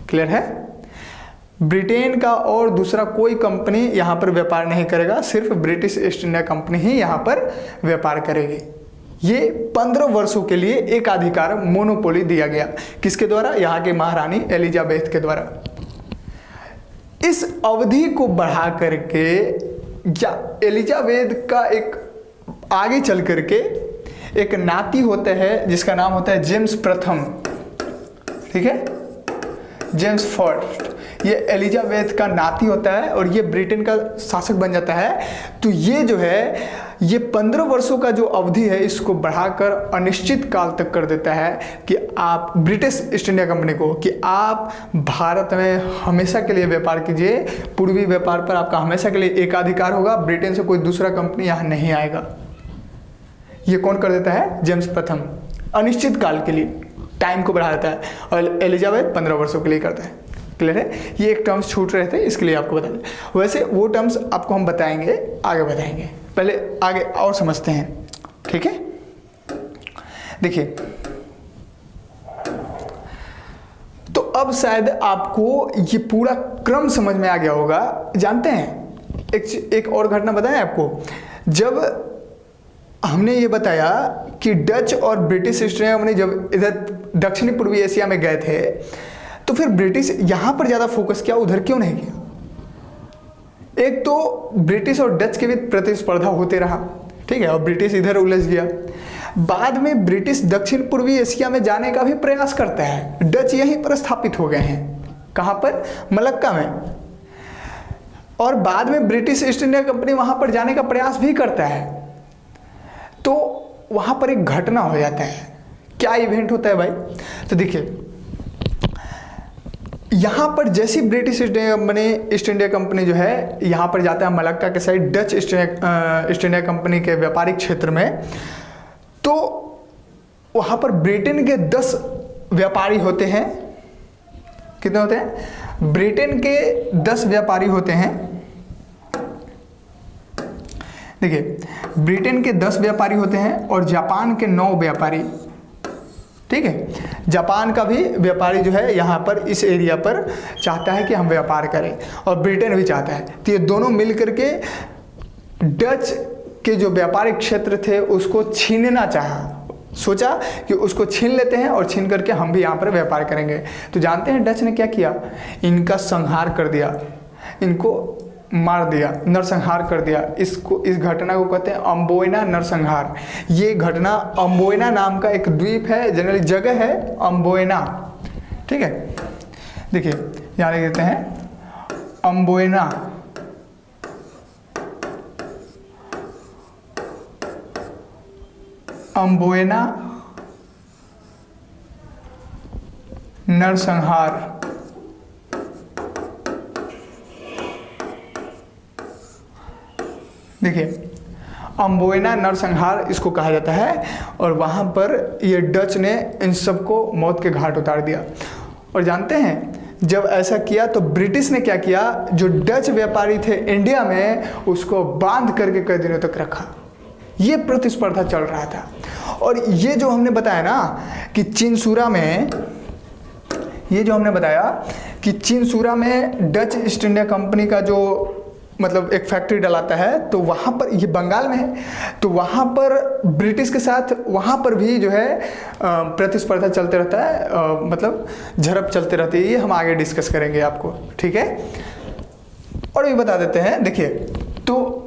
A: क्लियर है? ब्रिटेन का और दूसरा कोई कंपनी यहाँ पर व्यापार नहीं करेगा, सिर्फ ब्रिटिश ईस्ट इंडिया कंपनी ही यहाँ पर व्यापार करेगी। ये 15 वर्षों के लिए एक अधिकार मोनोपोली दिया गया, किसके द्वारा? यहाँ के महारानी एलिजाबेथ के द्वारा। इस अवधि को बढ़ा करके, या एलिजाबेथ का एक आगे चल करके एक नाती होता है जिसका नाम होता है जेम्स प्रथम, ठीक है, जेम्स फर्स्ट। ये एलिजाबेथ का नाती होता है और ये ब्रिटेन का शासक बन जाता है। तो ये जो है, ये 15 वर्षों का जो अवधि है इसको बढ़ाकर अनिश्चित काल तक कर देता है कि आप ब्रिटिश ईस्ट इंडिया कंपनी को, कि आप भारत में हमेशा के लिए व्यापार कीजिए, पूर्वी व्यापार पर आपका हमेशा के लिए एकाधिकार होगा, ब्रिटेन से कोई दूसरा कंपनी यहाँ नहीं आएगा। ये कौन कर देता है? जेम्स प्रथम। अनिश्चित काल के लिए टाइम को बढ़ा देता है, और एलिजाबेथ 15 वर्षों के लिए करता है। क्लियर है? ये एक टर्म्स छूट रहे थे, इसके लिए आपको बता दें। वैसे वो टर्म्स आपको हम बताएंगे, आगे बताएंगे, पहले आगे और समझते हैं, ठीक है। देखिए, तो अब शायद आपको ये पूरा क्रम समझ में आ गया होगा। जानते हैं, एक और घटना बताएं आपको। जब हमने ये बताया कि डच और ब्रिटिश ईस्ट इंडिया कंपनी जब इधर दक्षिणी पूर्वी एशिया में गए थे तो फिर ब्रिटिश यहाँ पर ज़्यादा फोकस किया, उधर क्यों नहीं किया? एक तो ब्रिटिश और डच के बीच प्रतिस्पर्धा होते रहा, ठीक है, और ब्रिटिश इधर उलझ गया। बाद में ब्रिटिश दक्षिण पूर्वी एशिया में जाने का भी प्रयास करता है, डच यहीं पर स्थापित हो गए हैं। कहाँ पर? मलक्का में। और बाद में ब्रिटिश ईस्ट इंडिया कंपनी वहाँ पर जाने का प्रयास भी करता है। तो वहाँ पर एक घटना हो जाता है। क्या इवेंट होता है भाई? तो देखिए, यहाँ पर जैसी ब्रिटिश ईस्ट इंडिया कंपनी जो है यहाँ पर जाता है मलक्का के side Dutch east India company के व्यापारिक क्षेत्र में, तो वहाँ पर ब्रिटेन के 10 व्यापारी होते हैं। कितने होते हैं? ब्रिटेन के 10 व्यापारी होते हैं। देखिए, ब्रिटेन के 10 व्यापारी होते हैं और जापान के 9 व्यापारी, ठीक है। जापान का भी व्यापारी जो है यहाँ पर इस एरिया पर चाहता है कि हम व्यापार करें, और ब्रिटेन भी चाहता है। तो ये दोनों मिल करके डच के जो व्यापारिक क्षेत्र थे उसको छीनना चाहा, सोचा कि उसको छीन लेते हैं और छीन करके हम भी यहाँ पर व्यापार करेंगे। तो जानते हैं डच ने क्या किया? इनका संहार कर दिया, इनको मार दिया, नरसंहार कर दिया। इस घटना को कहते हैं अम्बोयना नरसंहार। ये घटना अम्बोयना नाम का एक द्वीप है, जनरली जगह है अम्बोयना, ठीक है। देखिए यहाँ लिख देते हैं अम्बोयना, अम्बोयना नरसंहार। देखिए, अम्बोयना नरसंहार इसको कहा जाता है, और वहाँ पर ये डच ने इन सबको मौत के घाट उतार दिया। और जानते हैं जब ऐसा किया तो ब्रिटिश ने क्या किया? जो डच व्यापारी थे इंडिया में उसको बांध करके कई दिनों तक रखा। ये प्रतिस्पर्धा चल रहा था। और ये जो हमने बताया ना कि चिनसूरा में, ये जो हमने बताया कि चिनसूरा में डच ईस्ट इंडिया कंपनी का जो मतलब एक फैक्ट्री डलाता है, तो वहाँ पर, ये बंगाल में है, तो वहाँ पर ब्रिटिश के साथ वहाँ पर भी जो है प्रतिस्पर्धा चलते रहता है, मतलब झड़प चलते रहती है। ये हम आगे डिस्कस करेंगे आपको, ठीक है। और ये बता देते हैं, देखिए, तो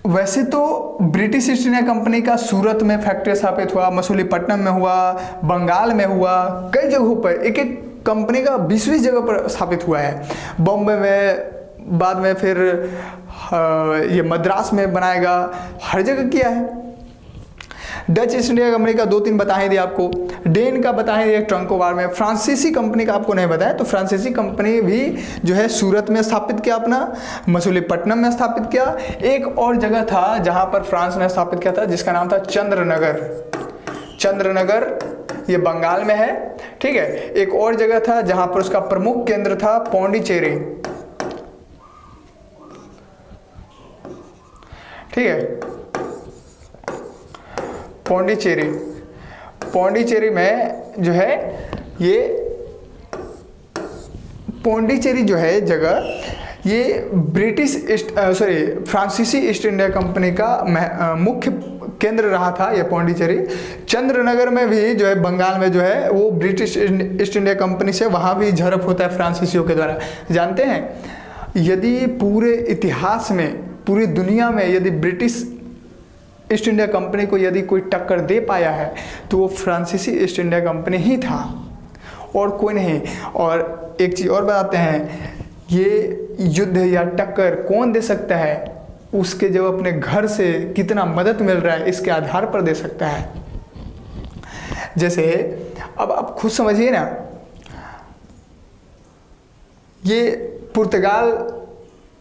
A: वैसे तो ब्रिटिश ईस्ट इंडिया कंपनी का सूरत में फैक्ट्री स्थापित हुआ, मसूलीपट्टनम में हुआ, बंगाल में हुआ, कई जगहों पर एक एक कंपनी का 20-20 जगह पर स्थापित हुआ है। बॉम्बे में, बाद में फिर ये मद्रास में बनाएगा, हर जगह किया है। डच ईस्ट इंडिया कंपनी का 2-3 बताए दिए आपको, डेन का बताए दिए ट्रंकोवार में, फ्रांसीसी कंपनी का आपको नहीं बताया। तो फ्रांसीसी कंपनी भी जो है सूरत में स्थापित किया, अपना मसूलीपट्टनम में स्थापित किया। एक और जगह था जहां पर फ्रांस ने स्थापित किया था, जिसका नाम था चंद्रनगर। चंद्रनगर ये बंगाल में है, ठीक है। एक और जगह था जहां पर उसका प्रमुख केंद्र था पौंडीचेरी, ठीक है। पौंडीचेरी, पौंडीचेरी में जो है ये पौंडीचेरी जो है जगह, ये ब्रिटिश फ्रांसीसी ईस्ट इंडिया कंपनी का मुख्य केंद्र रहा था ये पौंडीचेरी। चंद्रनगर में भी जो है बंगाल में जो है वो ब्रिटिश ईस्ट इंडिया कंपनी से वहाँ भी झड़प होता है फ्रांसीसियों के द्वारा। जानते हैं, यदि पूरे इतिहास में, पूरी दुनिया में यदि ब्रिटिश ईस्ट इंडिया कंपनी को यदि कोई टक्कर दे पाया है तो वो फ्रांसीसी ईस्ट इंडिया कंपनी ही था, और कोई नहीं। और एक चीज़ और बताते हैं, ये युद्ध या टक्कर कौन दे सकता है? उसके जब अपने घर से कितना मदद मिल रहा है इसके आधार पर दे सकता है। जैसे अब आप खुद समझिए ना, ये पुर्तगाल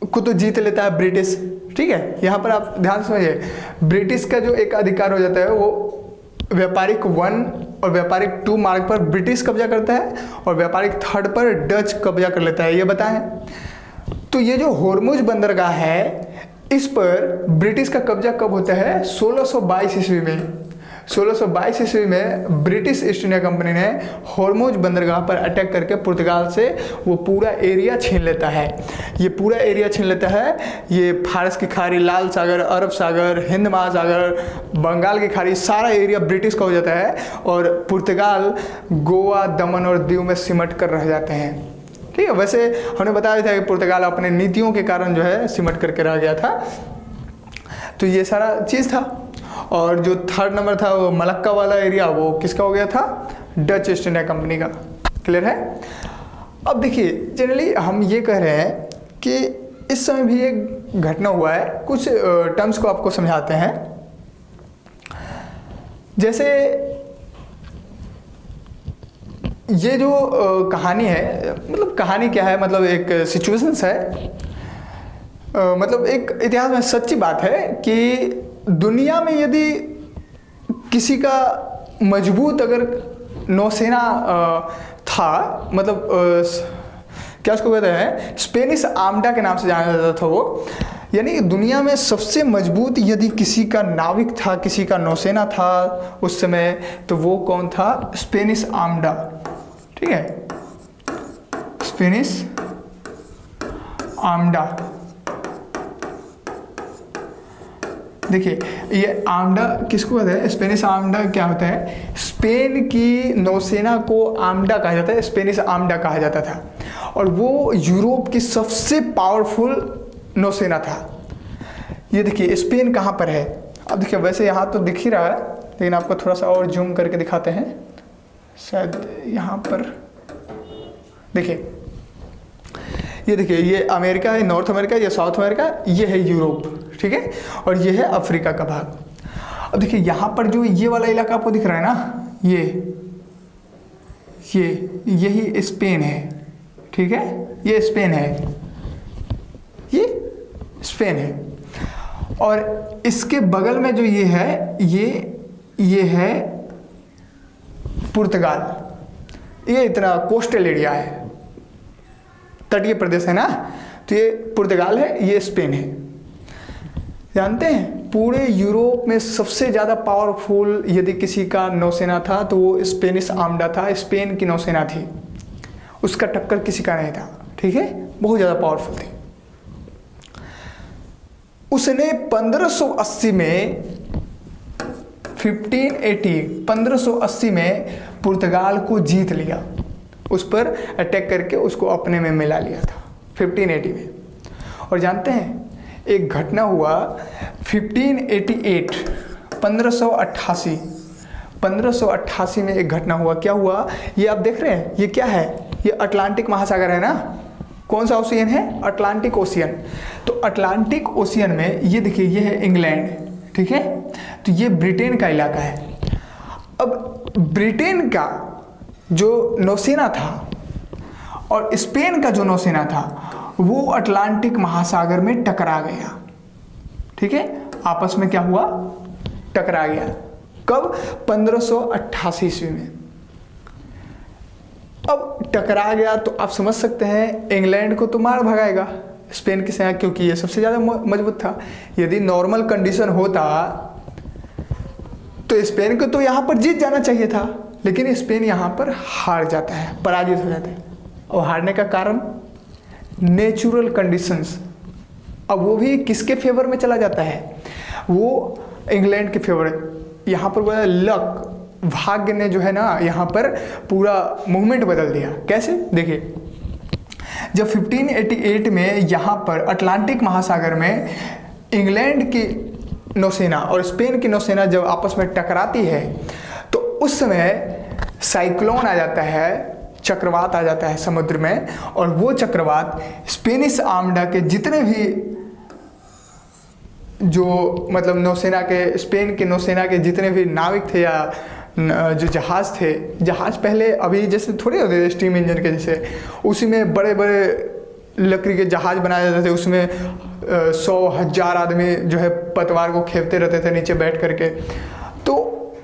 A: को तो जीत लेता है ब्रिटिश, ठीक है। यहाँ पर आप ध्यान समझिए, ब्रिटिश का जो एक अधिकार हो जाता है वो व्यापारिक 1 और व्यापारिक 2 मार्ग पर ब्रिटिश कब्जा करता है, और व्यापारिक 3 पर डच कब्जा कर लेता है, ये बताएं। तो ये जो होर्मुज बंदरगाह है, इस पर ब्रिटिश का कब्जा कब होता है? 1622 ईस्वी में। 1622 ईस्वी में ब्रिटिश ईस्ट इंडिया कंपनी ने हॉर्मुज बंदरगाह पर अटैक करके पुर्तगाल से वो पूरा एरिया छीन लेता है। ये पूरा एरिया छीन लेता है। ये फारस की खाड़ी, लाल सागर, अरब सागर, हिंद महासागर, बंगाल की खाड़ी, सारा एरिया ब्रिटिश का हो जाता है और पुर्तगाल गोवा, दमन और दीव में सिमट कर रह जाते हैं। ठीक है, वैसे हमने बताया था कि पुर्तगाल अपने नीतियों के कारण जो है सिमट करके रह गया था। तो ये सारा चीज़ था। और जो थर्ड नंबर था वो मलक्का वाला एरिया, वो किसका हो गया था? डच ईस्ट इंडिया कंपनी का। क्लियर है? अब देखिए, जनरली हम ये कह रहे हैं कि इस समय भी एक घटना हुआ है। कुछ टर्म्स को आपको समझाते हैं। जैसे ये जो कहानी है, मतलब कहानी क्या है, मतलब एक सिचुएशंस है, मतलब एक इतिहास में सच्ची बात है कि दुनिया में यदि किसी का मजबूत अगर नौसेना था, मतलब क्या उसको कहते हैं, स्पेनिश आर्मडा के नाम से जाना जाता था वो, यानी दुनिया में सबसे मजबूत यदि किसी का नाविक था, किसी का नौसेना था उस समय, तो वो कौन था? Spanish armada. ठीक है, स्पेनिश आर्मडा। देखिए, ये आर्मडा किसको कहते हैं? स्पेनिश आर्मडा क्या होता है? स्पेन की नौसेना को आर्मडा कहा जाता है, स्पेनिश आर्मडा कहा जाता था। और वो यूरोप की सबसे पावरफुल नौसेना था। ये देखिए स्पेन कहाँ पर है? अब देखिए, वैसे यहाँ तो दिख ही रहा है, लेकिन आपको थोड़ा सा और जूम करके दिखाते हैं। शायद यहाँ पर देखिए, ये देखिए, ये अमेरिका है, नॉर्थ अमेरिका, ये साउथ अमेरिका, ये है यूरोप। ठीक है, और ये है अफ्रीका का भाग। अब देखिए, यहाँ पर जो ये वाला इलाका आपको दिख रहा है ना, यही स्पेन है। ठीक है, ये स्पेन है, ये स्पेन है। और इसके बगल में जो ये है, ये है पुर्तगाल। ये इतना कोस्टल एरिया है, तटीय प्रदेश है ना, तो ये पुर्तगाल है, ये स्पेन है। जानते हैं, पूरे यूरोप में सबसे ज़्यादा पावरफुल यदि किसी का नौसेना था तो वो स्पेनिश आर्मडा था, स्पेन की नौसेना थी। उसका टक्कर किसी का नहीं था। ठीक है, बहुत ज़्यादा पावरफुल थी। उसने 1580 में 1580 में पुर्तगाल को जीत लिया, उस पर अटैक करके उसको अपने में मिला लिया था 1580 में। और जानते हैं, एक घटना हुआ 1588 में एक घटना हुआ। क्या हुआ? ये आप देख रहे हैं, ये क्या है? ये अटलांटिक महासागर है ना। कौन सा ओशियन है? Atlantic ocean. तो अटलांटिक ओशियन में ये देखिए, ये है इंग्लैंड। ठीक है, तो ये ब्रिटेन का इलाका है। अब ब्रिटेन का जो नौसेना था और स्पेन का जो नौसेना था, वो अटलांटिक महासागर में टकरा गया। ठीक है, आपस में क्या हुआ? टकरा गया। कब? 1588 ईस्वी में। अब टकरा गया तो आप समझ सकते हैं, इंग्लैंड को तो मार भगाएगा स्पेन की सेना, क्योंकि ये सबसे ज़्यादा मजबूत था। यदि नॉर्मल कंडीशन होता तो स्पेन को तो यहाँ पर जीत जाना चाहिए था, लेकिन स्पेन यहाँ पर हार जाता है, पराजित हो जाता है। और हारने का कारण नेचुरल कंडीशंस। अब वो भी किसके फेवर में चला जाता है? वो इंग्लैंड के फेवर। यहाँ पर बोला लक, भाग्य ने जो है ना यहाँ पर पूरा मूवमेंट बदल दिया। कैसे? देखिए, जब 1588 में यहाँ पर अटलांटिक महासागर में इंग्लैंड की नौसेना और स्पेन की नौसेना जब आपस में टकराती है, तो उस समय साइक्लोन आ जाता है, चक्रवात आ जाता है समुद्र में। और वो चक्रवात स्पेनिश आर्मडा के जितने भी जो मतलब नौसेना के, स्पेन के नौसेना के जितने भी नाविक थे या जो जहाज़ थे, जहाज़ पहले अभी जैसे थोड़े होते थे स्टीम इंजन के जैसे, उसी में बड़े बड़े लकड़ी के जहाज़ बनाए जाते थे। उसमें 100,000 आदमी जो है पतवार को खेपते रहते थे नीचे बैठ करके। तो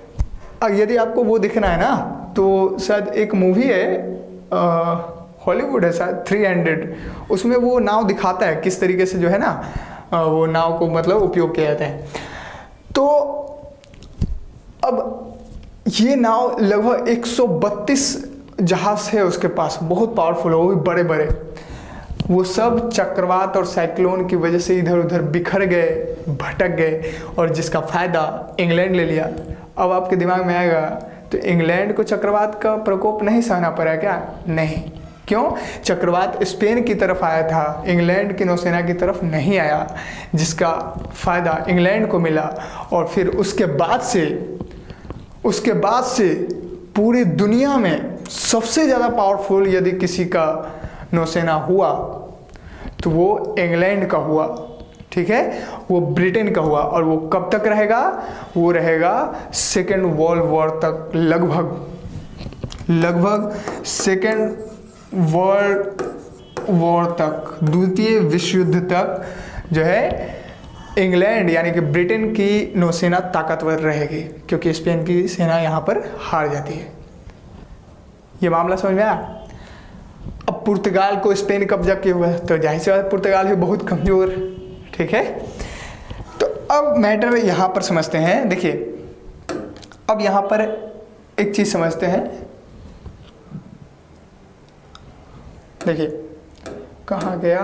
A: यदि आपको वो दिखना है ना, तो शायद एक मूवी है, हॉलीवुड है शायद, 300, उसमें वो नाव दिखाता है किस तरीके से जो है ना वो नाव को मतलब उपयोग किया जाता है। तो अब ये नाव लगभग 132 जहाज है उसके पास, बहुत पावरफुल है, वो भी बड़े बड़े। वो सब चक्रवात और साइक्लोन की वजह से इधर उधर बिखर गए, भटक गए, और जिसका फ़ायदा इंग्लैंड ले लिया। अब आपके दिमाग में आएगा, तो इंग्लैंड को चक्रवात का प्रकोप नहीं सहना पड़ा क्या? नहीं। क्यों? चक्रवात स्पेन की तरफ आया था, इंग्लैंड की नौसेना की तरफ नहीं आया, जिसका फ़ायदा इंग्लैंड को मिला। और फिर उसके बाद से पूरी दुनिया में सबसे ज़्यादा पावरफुल यदि किसी का नौसेना हुआ तो वो इंग्लैंड का हुआ, ठीक है, वो ब्रिटेन का हुआ। और वो कब तक रहेगा? वो रहेगा सेकेंड वर्ल्ड वॉर तक, लगभग सेकेंड वर्ल्ड वॉर तक, द्वितीय विश्व युद्ध तक जो है इंग्लैंड यानी कि ब्रिटेन की नौसेना ताकतवर रहेगी, क्योंकि स्पेन की सेना यहाँ पर हार जाती है। ये मामला समझ में आया? अब पुर्तगाल को स्पेन कब्जा किया हुआ है, तो जाहिर सी बात पुर्तगाल भी बहुत कमज़ोर, ठीक है। तो अब मैटर यहाँ पर समझते हैं। देखिए, अब यहाँ पर एक चीज़ समझते हैं। देखिए कहाँ गया?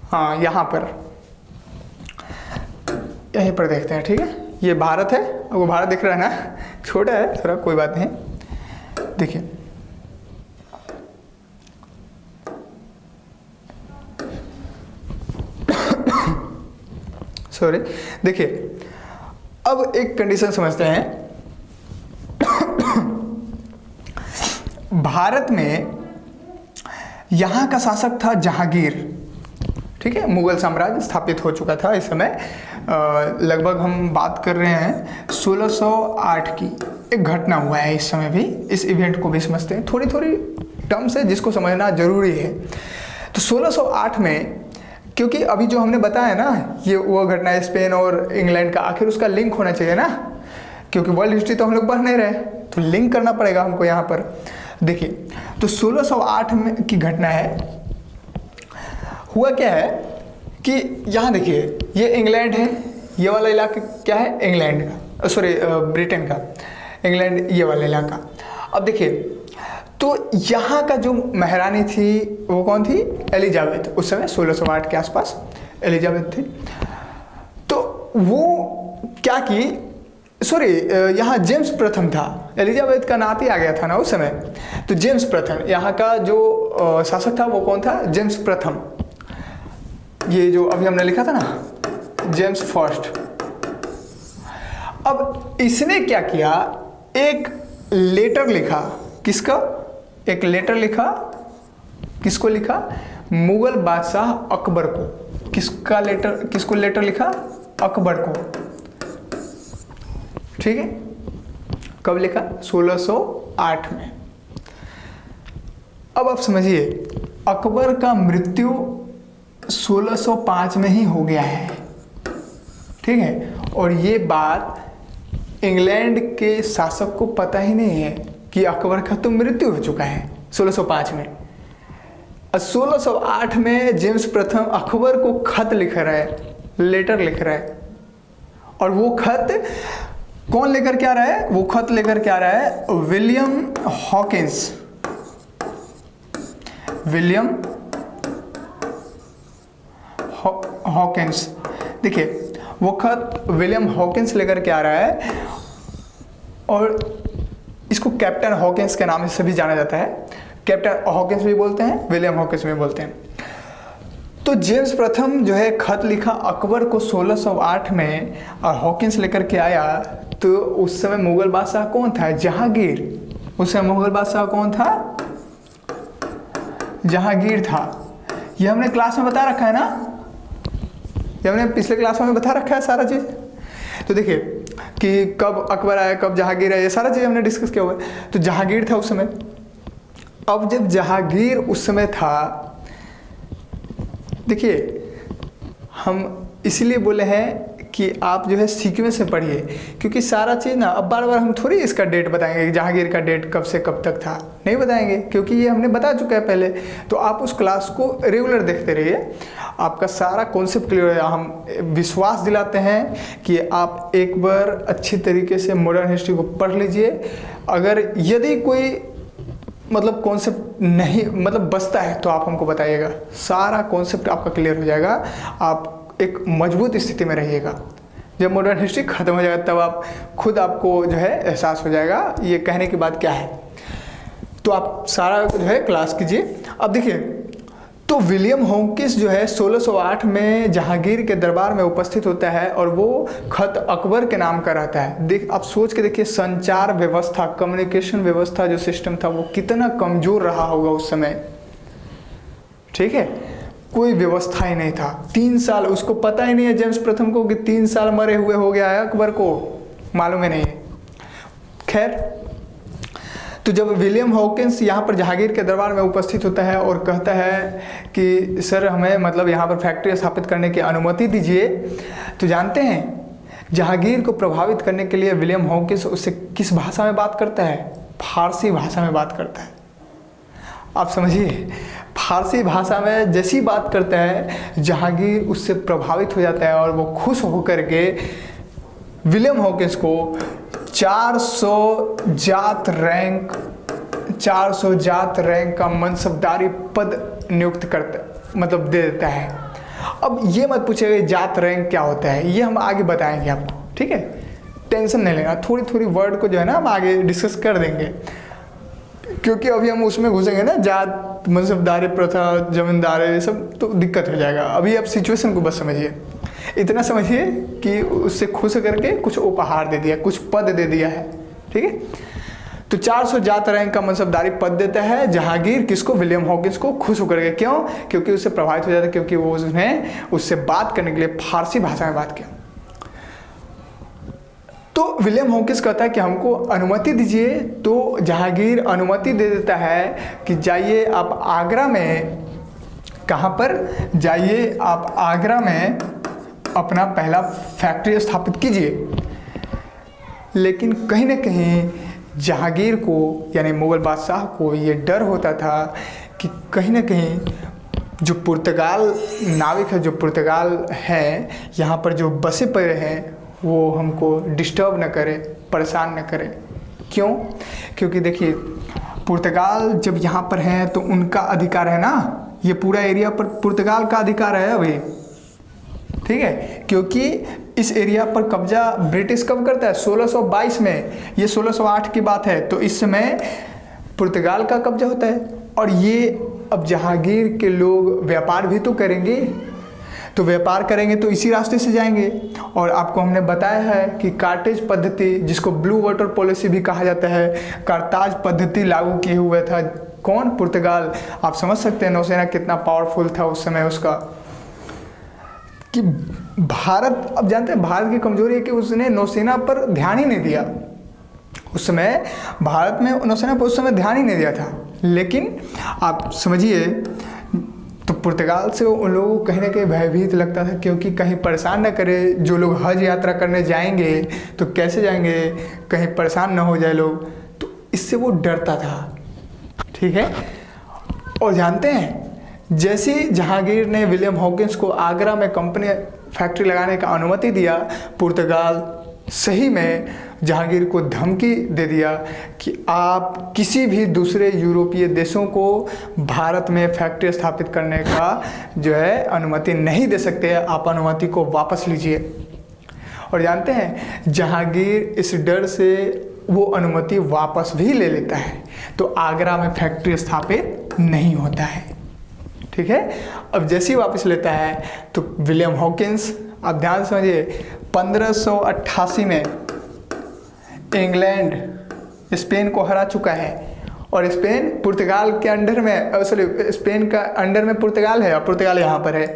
A: हाँ, यहाँ पर, यहीं पर देखते हैं, ठीक है। ये भारत है, वो भारत दिख रहा है ना, छोटा है थोड़ा, कोई बात नहीं। देखिए सॉरी, देखिए अब एक कंडीशन समझते हैं। भारत में यहाँ का शासक था जहांगीर, ठीक है, मुगल साम्राज्य स्थापित हो चुका था इस समय। लगभग हम बात कर रहे हैं 1608 की। एक घटना हुआ है इस समय भी, इस इवेंट को भी समझते हैं। थोड़ी थोड़ी टर्म्स है जिसको समझना जरूरी है। तो 1608 में, क्योंकि अभी जो हमने बताया ना, ये वो घटना है स्पेन और इंग्लैंड का, आखिर उसका लिंक होना चाहिए ना, क्योंकि वर्ल्ड हिस्ट्री तो हम लोग पढ़ नहीं रहे, तो लिंक करना पड़ेगा हमको यहाँ पर। देखिए, तो 1608 में की घटना है। हुआ क्या है कि यहाँ देखिए, ये इंग्लैंड है, ये वाला इलाका क्या है? इंग्लैंड का, सॉरी ब्रिटेन का, इंग्लैंड ये वाला इलाका। अब देखिए, तो यहाँ का जो महारानी थी वो कौन थी? एलिजाबेथ। उस समय 1608 के आसपास एलिजाबेथ थी। तो वो क्या की, सॉरी यहाँ जेम्स प्रथम था, एलिजाबेथ का नाती आ गया था ना उस समय। तो जेम्स प्रथम यहाँ का जो शासक था वो कौन था? जेम्स प्रथम। ये जो अभी हमने लिखा था ना, जेम्स फर्स्ट। अब इसने क्या किया? एक लेटर लिखा। किसका? एक लेटर लिखा। किसको लिखा? मुगल बादशाह अकबर को। किसका लेटर? किसको लेटर लिखा? अकबर को, ठीक है। कब लिखा? 1608 में। अब आप समझिए, अकबर का मृत्यु 1605 में ही हो गया है, ठीक है। और ये बात इंग्लैंड के शासक को पता ही नहीं है कि अकबर का तो मृत्यु हो चुका है 1605 में। 1608 में जेम्स प्रथम अकबर को खत लिख रहा है, लेटर लिख रहा है। और वो खत कौन लेकर के आ रहा है? वो खत लेकर के आ रहा है विलियम हॉकिंस। William Hawkins. देखिए, वो खत विलियम हॉकिंस लेकर के आ रहा है, और इसको कैप्टन हॉकिंस के नाम से भी जाना जाता है। कैप्टन हॉकिंस भी बोलते हैं, विलियम हॉकिंस भी बोलते हैं। तो जेम्स प्रथम जो है खत लिखा अकबर को 1608 में, और हॉकिंस लेकर के आया। तो उस समय मुगल बादशाह कौन था? जहांगीर। उस समय मुगल बादशाह कौन था? जहांगीर था। ये हमने क्लास में बता रखा है ना, ये हमने पिछले क्लास में बता रखा है सारा चीज़। तो देखिए कि कब अकबर आया, कब जहांगीर आया, ये सारा चीज़ हमने डिस्कस किया हुआ है। तो जहांगीर था उस समय। अब जब जहांगीर उस समय था, देखिए हम इसीलिए बोले हैं कि आप जो है सीक्वेंस में पढ़िए, क्योंकि सारा चीज़ ना अब बार बार हम थोड़ी इसका डेट बताएंगे कि जहांगीर का डेट कब से कब तक था, नहीं बताएंगे, क्योंकि ये हमने बता चुका है पहले। तो आप उस क्लास को रेगुलर देखते रहिए, आपका सारा कॉन्सेप्ट क्लियर है। हम विश्वास दिलाते हैं कि आप एक बार अच्छी तरीके से मॉडर्न हिस्ट्री को पढ़ लीजिए। अगर यदि कोई मतलब कॉन्सेप्ट नहीं मतलब बचता है तो आप हमको बताइएगा, सारा कॉन्सेप्ट आपका क्लियर हो जाएगा, आप एक मजबूत स्थिति में रहिएगा। जब मॉडर्न हिस्ट्री खत्म हो जाएगा तब आप खुद आपको जो है एहसास हो जाएगा ये कहने की बात क्या है। तो आप सारा जो है क्लास कीजिए। अब देखिए, तो विलियम हॉकिंस जो है 1608 में जहांगीर के दरबार में उपस्थित होता है और वो खत अकबर के नाम का रहता है। देख आप सोच के देखिए, संचार व्यवस्था, कम्युनिकेशन व्यवस्था जो सिस्टम था वो कितना कमजोर रहा होगा उस समय। ठीक है, कोई व्यवस्था ही नहीं था। 3 साल उसको पता ही नहीं है जेम्स प्रथम को कि 3 साल मरे हुए हो गया है, अकबर को मालूम ही नहीं है। खैर, तो जब विलियम हॉकिंस यहाँ पर जहांगीर के दरबार में उपस्थित होता है और कहता है कि सर हमें मतलब यहाँ पर फैक्ट्री स्थापित करने की अनुमति दीजिए, तो जानते हैं जहांगीर को प्रभावित करने के लिए विलियम हॉकिंस उससे किस भाषा में बात करता है? फारसी भाषा में बात करता है। आप समझिए, फारसी भाषा में जैसी बात करता है जहांगीर उससे प्रभावित हो जाता है और वो खुश होकर के विलियम हॉकिंस को 400 जात रैंक का मनसबदारी पद नियुक्त करता मतलब दे देता है। अब ये मत पूछिएगा जात रैंक क्या होता है, ये हम आगे बताएंगे आपको, ठीक है, टेंशन नहीं लेना। थोड़ी थोड़ी वर्ड को जो है ना हम आगे डिस्कस कर देंगे, क्योंकि अभी हम उसमें घुसेंगे ना जात मनसबदारी प्रथा जमींदारी ये सब, तो दिक्कत हो जाएगा। अभी आप सिचुएशन को बस समझिए, इतना समझिए कि उससे खुश करके कुछ उपहार दे दिया, कुछ पद दे दिया है, ठीक है। तो 400 जात रैंक का मनसबदारी पद देता है जहांगीर, किसको? विलियम हॉकिंस को, खुश होकर के। क्यों? क्योंकि उससे प्रभावित हो जाता है, क्योंकि वो उससे बात करने के लिए फारसी भाषा में बात किया। तो विलियम हॉकिंस कहता है कि हमको अनुमति दीजिए, तो जहांगीर अनुमति दे देता है कि जाइए आप आगरा में, कहाँ पर? जाइए आप आगरा में अपना पहला फैक्ट्री स्थापित कीजिए। लेकिन कहीं ना कहीं जहांगीर को यानी मुगल बादशाह को ये डर होता था कि कहीं ना कहीं जो पुर्तगाल नाविक है, जो पुर्तगाल है यहाँ पर जो बसे पड़े हैं, वो हमको डिस्टर्ब न करे, परेशान न करे। क्यों? क्योंकि देखिए, पुर्तगाल जब यहाँ पर हैं तो उनका अधिकार है ना, ये पूरा एरिया पर पुर्तगाल का अधिकार है अभी, ठीक है। क्योंकि इस एरिया पर कब्जा ब्रिटिश कब करता है? 1622 में। ये 1608 की बात है, तो इस समय पुर्तगाल का कब्जा होता है। और ये अब जहांगीर के लोग व्यापार भी तो करेंगे, तो व्यापार करेंगे तो इसी रास्ते से जाएंगे। और आपको हमने बताया है कि कार्टेज पद्धति, जिसको ब्लू वाटर पॉलिसी भी कहा जाता है, कार्ताज पद्धति लागू किए हुए था। कौन? पुर्तगाल। आप समझ सकते हैं नौसेना कितना पावरफुल था उस समय उसका, कि भारत, अब जानते हैं भारत की कमजोरी है कि उसने नौसेना पर ध्यान ही नहीं दिया। उस समय भारत में नौसेना पर उस समय ध्यान ही नहीं दिया था। लेकिन आप समझिए, तो पुर्तगाल से उन लोगों को कहीं ना कहीं भयभीत लगता था, क्योंकि कहीं परेशान न करे। जो लोग हज यात्रा करने जाएंगे तो कैसे जाएंगे, कहीं परेशान ना हो जाए लोग, तो इससे वो डरता था, ठीक है। और जानते हैं, जैसे जहांगीर ने विलियम हॉकिंस को आगरा में कंपनी फैक्ट्री लगाने का अनुमति दिया, पुर्तगाल सही में जहांगीर को धमकी दे दिया कि आप किसी भी दूसरे यूरोपीय देशों को भारत में फैक्ट्री स्थापित करने का जो है अनुमति नहीं दे सकते, आप अनुमति को वापस लीजिए। और जानते हैं, जहांगीर इस डर से वो अनुमति वापस भी ले लेता है, तो आगरा में फैक्ट्री स्थापित नहीं होता है, ठीक है। अब जैसे ही वापस लेता है तो विलियम हॉकिंस, आप ध्यान समझिए, 1588 में इंग्लैंड स्पेन को हरा चुका है, और स्पेन पुर्तगाल के अंडर में, सॉरी स्पेन का अंडर में पुर्तगाल है, और पुर्तगाल यहाँ पर है।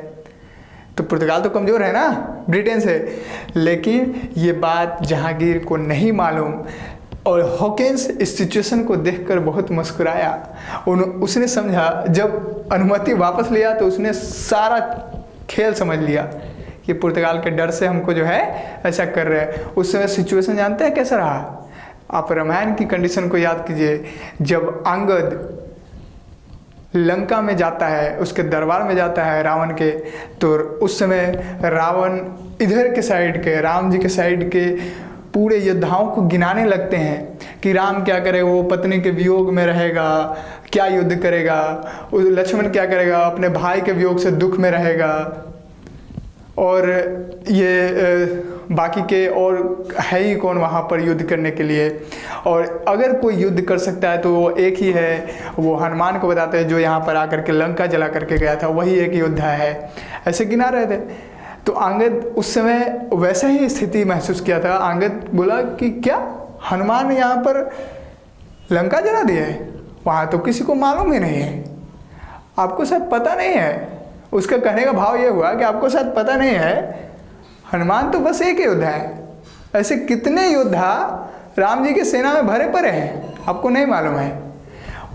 A: तो पुर्तगाल तो कमज़ोर है ना ब्रिटेन से। लेकिन ये बात जहांगीर को नहीं मालूम, और हॉकिंस इस सिचुएशन को देखकर बहुत मुस्कुराया। उसने समझा, जब अनुमति वापस लिया तो उसने सारा खेल समझ लिया कि पुर्तगाल के डर से हमको जो है ऐसा कर रहे हैं। उस समय सिचुएशन जानते हैं कैसा रहा? आप रामायण की कंडीशन को याद कीजिए, जब अंगद लंका में जाता है, उसके दरबार में जाता है रावण के, तो उस समय रावण इधर के साइड के, राम जी के साइड के पूरे योद्धाओं को गिनाने लगते हैं कि राम क्या करेगा, वो पत्नी के वियोग में रहेगा, क्या युद्ध करेगा, लक्ष्मण क्या करेगा, अपने भाई के वियोग से दुख में रहेगा, और ये बाकी के और है ही कौन वहाँ पर युद्ध करने के लिए, और अगर कोई युद्ध कर सकता है तो वो एक ही है, वो हनुमान को बताते हैं जो यहाँ पर आकर के लंका जला करके गया था, वही एक योद्धा है, ऐसे गिना रहे थे। तो अंगद उस समय वैसा ही स्थिति महसूस किया था। अंगद बोला कि क्या हनुमान ने यहाँ पर लंका जला दिया है? वहाँ तो किसी को मालूम ही नहीं है, आपको शायद पता नहीं है। उसका कहने का भाव ये हुआ कि आपको शायद पता नहीं है, हनुमान तो बस एक योद्धा है, ऐसे कितने योद्धा राम जी की सेना में भरे पड़े हैं, आपको नहीं मालूम है।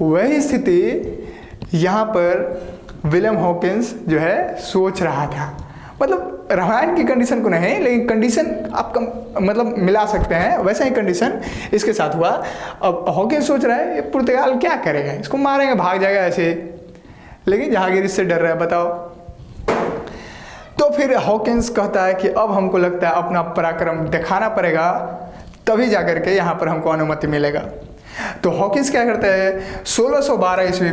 A: वही स्थिति यहाँ पर विलियम हॉकिंस जो है सोच रहा था, मतलब रामायण की कंडीशन को नहीं, लेकिन कंडीशन आपका मतलब मिला सकते हैं, वैसा ही कंडीशन इसके साथ हुआ। अब हॉकिंस सोच रहा है ये पुर्तगाल क्या करेगा, इसको मारेंगे, भाग जाएगा ऐसे, लेकिन जहांगीर इससे डर रहा है, बताओ। तो फिर हॉकिंस कहता है कि अब हमको लगता है अपना पराक्रम दिखाना पड़ेगा, तभी जाकर के यहाँ पर हमको अनुमति मिलेगा। तो हॉकिंस क्या करता है, 1612 ईस्वी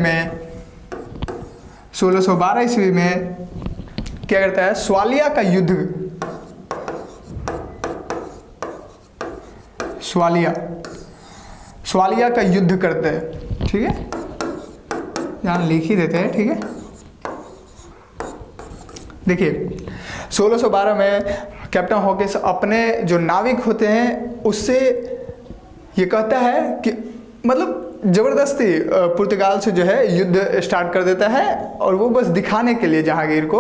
A: में क्या करता है, स्वालिया का युद्ध करते हैं, ठीक है, यहाँ लिख ही देते हैं, ठीक है। देखिए 1612 में कैप्टन हॉकिंस अपने जो नाविक होते हैं उससे ये कहता है कि मतलब ज़बरदस्ती पुर्तगाल से जो है युद्ध स्टार्ट कर देता है, और वो बस दिखाने के लिए जहांगीर को,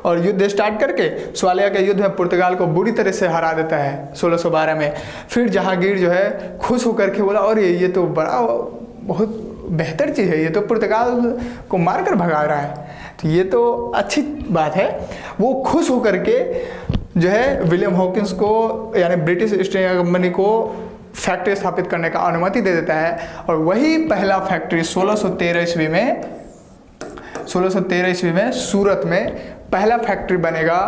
A: और युद्ध स्टार्ट करके स्वालिया के युद्ध में पुर्तगाल को बुरी तरह से हरा देता है 1612 में। फिर जहांगीर जो है खुश होकर के बोला, और ये तो बड़ा बहुत बेहतर चीज़ है, ये तो पुर्तगाल को मार कर भगा रहा है, तो ये तो अच्छी बात है। वो खुश होकर के जो है विलियम हॉकिंस को यानी ब्रिटिश ईस्ट इंडिया कंपनी को फैक्ट्री स्थापित करने का अनुमति दे देता है, और वही पहला फैक्ट्री 1613 ईस्वी में सूरत में पहला फैक्ट्री बनेगा,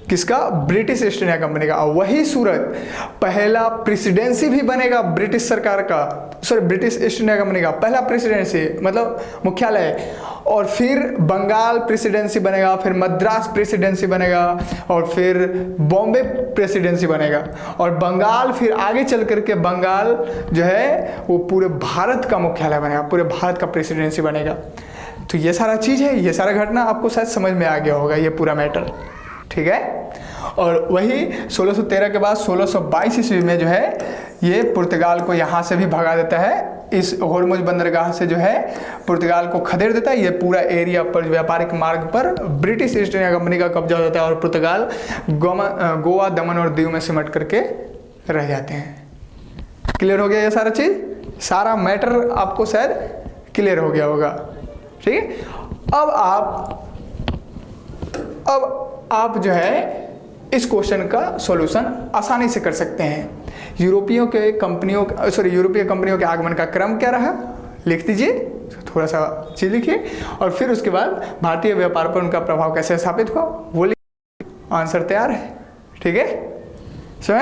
A: किसका, ब्रिटिश ईस्ट इंडिया कंपनी का। और वही सूरत पहला प्रेसिडेंसी भी बनेगा ब्रिटिश सरकार का, ब्रिटिश ईस्ट इंडिया कंपनी का पहला प्रेसिडेंसी मतलब मुख्यालय। और फिर बंगाल प्रेसिडेंसी बनेगा, फिर मद्रास प्रेसिडेंसी बनेगा, और फिर बॉम्बे प्रेसिडेंसी बनेगा, और बंगाल फिर आगे चल करके बंगाल जो है वो पूरे भारत का मुख्यालय बनेगा, पूरे भारत का प्रेसिडेंसी बनेगा। तो ये सारा चीज़ है, ये सारा घटना आपको शायद समझ में आ गया होगा, ये पूरा मैटर, ठीक है। और वही 1613 के बाद 1622 ईस्वी में जो है ये पुर्तगाल को यहाँ से भी भगा देता है, इस होर्मुज बंदरगाह से जो है पुर्तगाल को खदेड़ देता है। ये पूरा एरिया पर व्यापारिक मार्ग पर ब्रिटिश ईस्ट इंडिया कंपनी का कब्जा हो जाता है, और पुर्तगाल गोवा, दमन और दीव में सिमट करके रह जाते हैं। क्लियर हो गया ये सारा चीज़, सारा मैटर आपको शायद क्लियर हो गया होगा, ठीक है। अब आप जो है इस क्वेश्चन का सॉल्यूशन आसानी से कर सकते हैं। यूरोपीय कंपनियों के आगमन का क्रम क्या रहा, लिख दीजिए, थोड़ा सा चीज लिखिए, और फिर उसके बाद भारतीय व्यापार पर उनका प्रभाव कैसे स्थापित हुआ वो लिखिए। आंसर तैयार है, ठीक है।